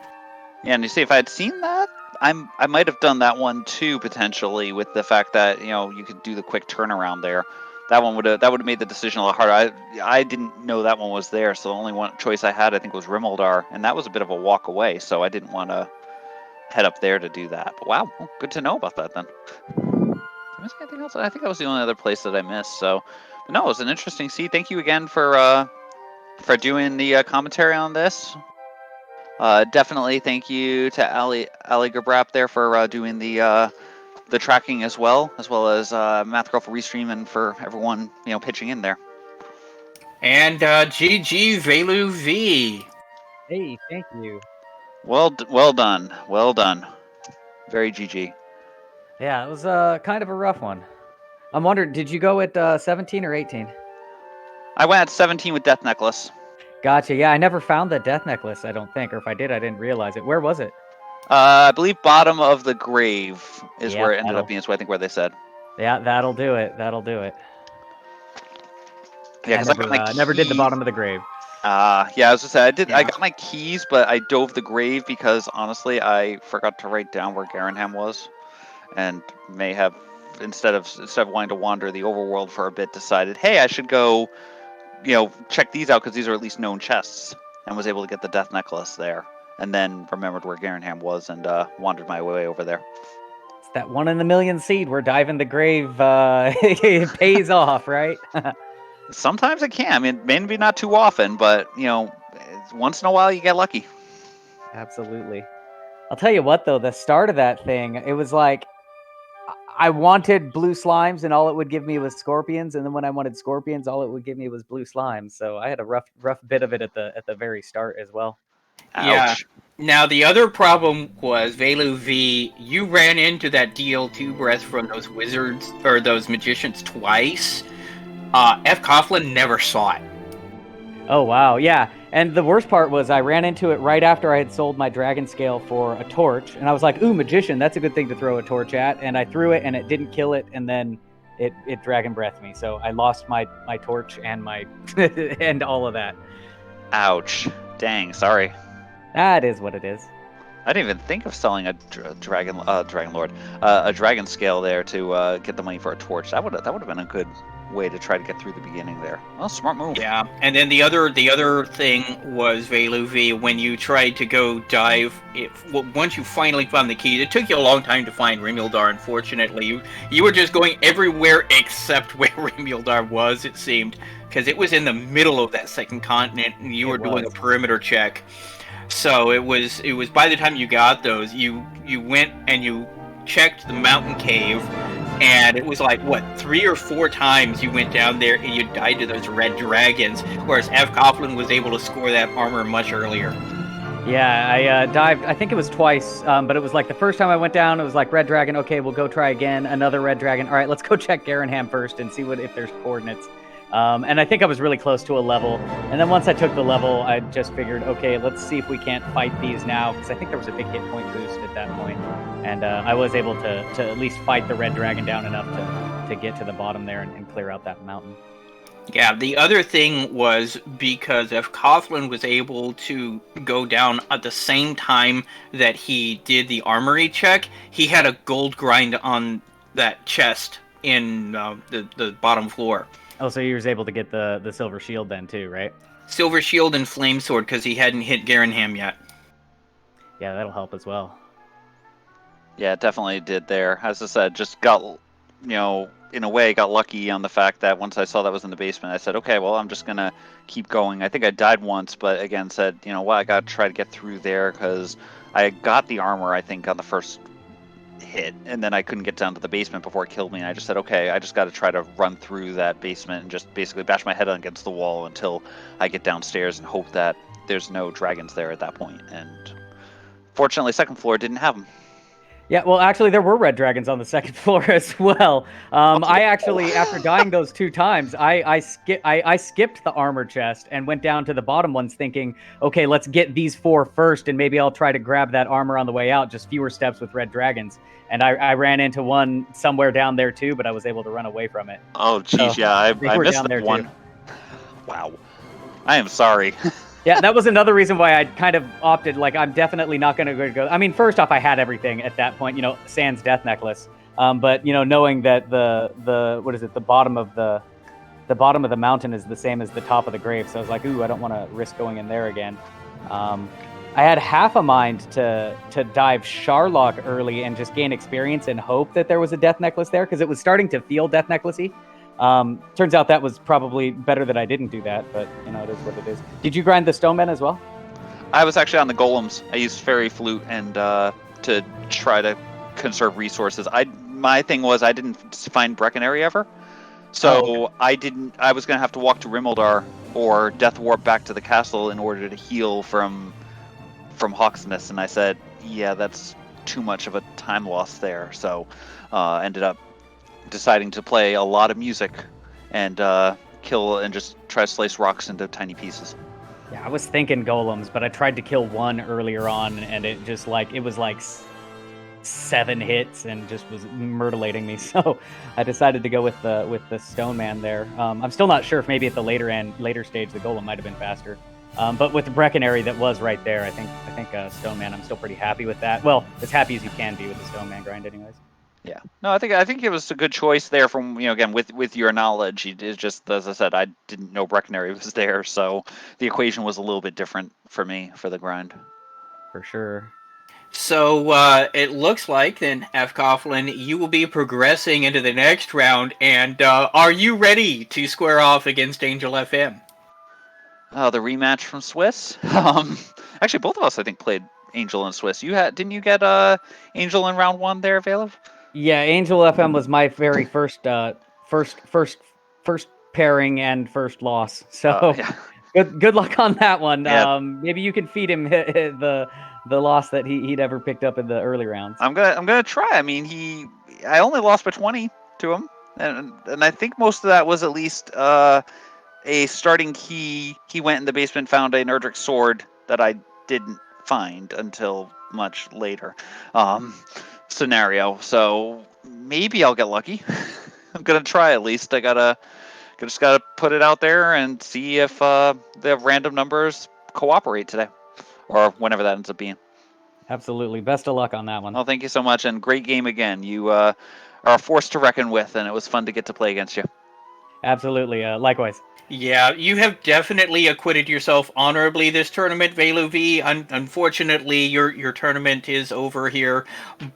Yeah, and you see, if I had seen that, I might have done that one too, potentially, with the fact that, you could do the quick turnaround there. That one would have made the decision a lot harder. I didn't know that one was there, so the only one choice I had I think was Rimuldar, and that was a bit of a walk away, so I didn't want to head up there to do that. But wow, well, good to know about that then. Did I miss anything else? I think that was the only other place that I missed. So, but no, it was an interesting seed. Thank you again for doing the commentary on this. Definitely thank you to Ali Gabrap there for doing the tracking as well as Math Girl for Restream and for everyone pitching in there. And GG VaeluV. Hey, thank you. Well done. Very GG. Yeah, it was kind of a rough one. I'm wondering, did you go at 17 or 18? I went at 17 with Death Necklace. Gotcha. Yeah, I never found the Death Necklace, I don't think. Or if I did, I didn't realize it. Where was it? I believe bottom of the grave is Yeah, where it ended up being. Is what I think where they said. Yeah, that'll do it. That'll do it. Yeah, because I never did the bottom of the grave. Yeah, I was just saying, I did. Yeah. I got my keys, but I dove the grave because honestly, I forgot to write down where Garanham was, and may have instead of wanting to wander the overworld for a bit, decided, hey, I should go, check these out because these are at least known chests, and was able to get the Death Necklace there, and then remembered where Garanham was and wandered my way over there. It's that 1 in a million seed where diving the grave it pays off, right? Sometimes it can. I mean, maybe not too often, but once in a while you get lucky. Absolutely. I'll tell you what, though, the start of that thing, it was like I wanted blue slimes, and all it would give me was scorpions. And then when I wanted scorpions, all it would give me was blue slimes. So I had a rough bit of it at the very start as well. Ouch. Yeah. Now, the other problem was, VaeluV, you ran into that DL2 breath from those wizards, or those magicians twice. fcoughlin never saw it. Oh, wow. Yeah. And the worst part was I ran into it right after I had sold my dragon scale for a torch. And I was like, ooh, magician, that's a good thing to throw a torch at. And I threw it and it didn't kill it. And then it dragon breathed me. So I lost my torch and my and all of that. Ouch. Dang, sorry. That is what it is. I didn't even think of selling a dragon scale there to get the money for a torch. That would have been a good way to try to get through the beginning there. Well, smart move. Yeah, and then the other thing was, VaeluV, when you tried to go dive, once you finally found the key, it took you a long time to find Rimuldar, unfortunately. You were just going everywhere except where Rimuldar was, it seemed, because it was in the middle of that second continent, and you were doing a perimeter check. So it was by the time you got those, you went and you checked the mountain cave, and it was like, what, 3 or 4 times you went down there and you died to those red dragons, whereas fcoughlin was able to score that armor much earlier. Yeah, I dived, I think it was twice, but it was like the first time I went down, it was like red dragon, okay, we'll go try again, another red dragon, all right, let's go check Garanham first and see if there's coordinates. And I think I was really close to a level, and then once I took the level, I just figured, okay, let's see if we can't fight these now, because I think there was a big hit point boost at that point. And I was able to at least fight the red dragon down enough to get to the bottom there and clear out that mountain. Yeah, the other thing was, because fcoughlin was able to go down at the same time that he did the armory check, he had a gold grind on that chest in the bottom floor. Oh, so he was able to get the silver shield then too, right? Silver shield and flame sword, because he hadn't hit Garanham yet. Yeah, that'll help as well. Yeah, it definitely did there. As I said, just got, in a way, got lucky on the fact that once I saw that was in the basement, I said, okay, well, I'm just going to keep going. I think I died once, but again said, I got to try to get through there because I got the armor, I think, on the first hit, and then I couldn't get down to the basement before it killed me, and I just said, okay, I just got to try to run through that basement and just basically bash my head against the wall until I get downstairs and hope that there's no dragons there at that point. And fortunately, second floor didn't have them. Yeah, well, actually, there were red dragons on the second floor as well. I actually, after dying those 2 times, I skipped the armor chest and went down to the bottom ones thinking, okay, let's get these 4 first, and maybe I'll try to grab that armor on the way out, just fewer steps with red dragons. And I ran into one somewhere down there too, but I was able to run away from it. Oh, geez, so, yeah, I missed that one. Too. Wow. I am sorry. Yeah, that was another reason why I kind of opted, like, I'm definitely not going to go. I mean, first off, I had everything at that point, sans Death Necklace. But, knowing that the bottom of the the bottom of the mountain is the same as the top of the grave. So I was like, ooh, I don't want to risk going in there again. I had half a mind to dive Charlock early and just gain experience and hope that there was a death necklace there, because it was starting to feel death necklace-y. Turns out that was probably better that I didn't do that, but you know, it is what it is. Did you grind the Stoneman as well? I was actually on the golems. I used Fairy Flute and to try to conserve resources. My thing was I didn't find Breckenary ever, so I was gonna have to walk to Rimildar or Death Warp back to the castle in order to heal from Hawksness, and I said, yeah, that's too much of a time loss there. So ended up deciding to play a lot of music and kill and just try to slice rocks into tiny pieces. Yeah, I was thinking golems, but I tried to kill one earlier on, and it was like 7 hits and just was myrtleating me. So I decided to go with the Stone Man there. I'm still not sure if maybe at the later stage the golem might have been faster. But with the Breckenary that was right there, I think Stone Man, I'm still pretty happy with that. Well, as happy as you can be with the Stone Man grind, anyways. Yeah, no, I think it was a good choice there. From again with your knowledge, it's just as I said, I didn't know Breckenary was there, so the equation was a little bit different for me for the grind. For sure. So it looks like then, fcoughlin, you will be progressing into the next round, and are you ready to square off against Angel FM? The rematch from Swiss. Actually, both of us I think played Angel and Swiss. Didn't you get Angel in round 1 there, VaeluV? Yeah, Angel FM was my very first pairing and first loss. So Yeah. good luck on that one. Yeah. Maybe you can feed him the loss that he'd ever picked up in the early rounds. I'm gonna try. I mean, I only lost by 20 to him, and I think most of that was at least a starting key. He went in the basement, found an Erdrick sword that I didn't find until much later scenario. So maybe I'll get lucky. I'm gonna try at least. Just gotta put it out there and see if the random numbers cooperate today, or whenever that ends up being. Absolutely. Best of luck on that one. Well, thank you so much, and great game again. You are a force to reckon with, and it was fun to get to play against you. Absolutely. Likewise. Yeah, you have definitely acquitted yourself honorably this tournament, VaeluV. Unfortunately, your tournament is over here,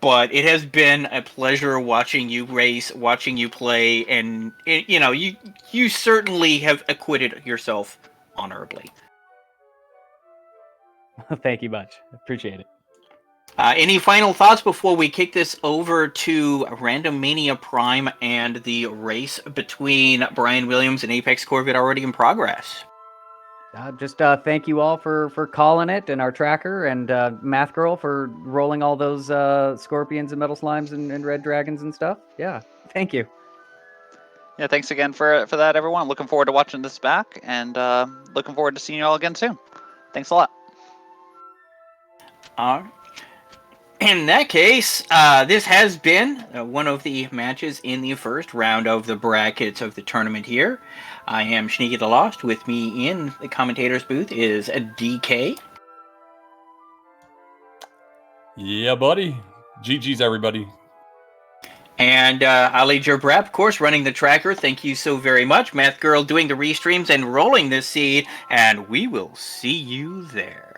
but it has been a pleasure watching you race, watching you play, and you certainly have acquitted yourself honorably. Thank you much. Appreciate it. Any final thoughts before we kick this over to Random Mania Prime and the race between Brian Williams and Apex Corvid already in progress? Just thank you all for calling it, and our tracker, and Math Girl for rolling all those scorpions and metal slimes and red dragons and stuff. Yeah, thank you. Yeah, thanks again for that, everyone. Looking forward to watching this back, and looking forward to seeing you all again soon. Thanks a lot. In that case, this has been one of the matches in the first round of the brackets of the tournament here. I am Sneaky the Lost. With me in the commentator's booth is DK. Yeah, buddy. GG's, everybody. And Ali Jabrap, of course, running the tracker. Thank you so very much. Math Girl doing the restreams and rolling this seed. And we will see you there.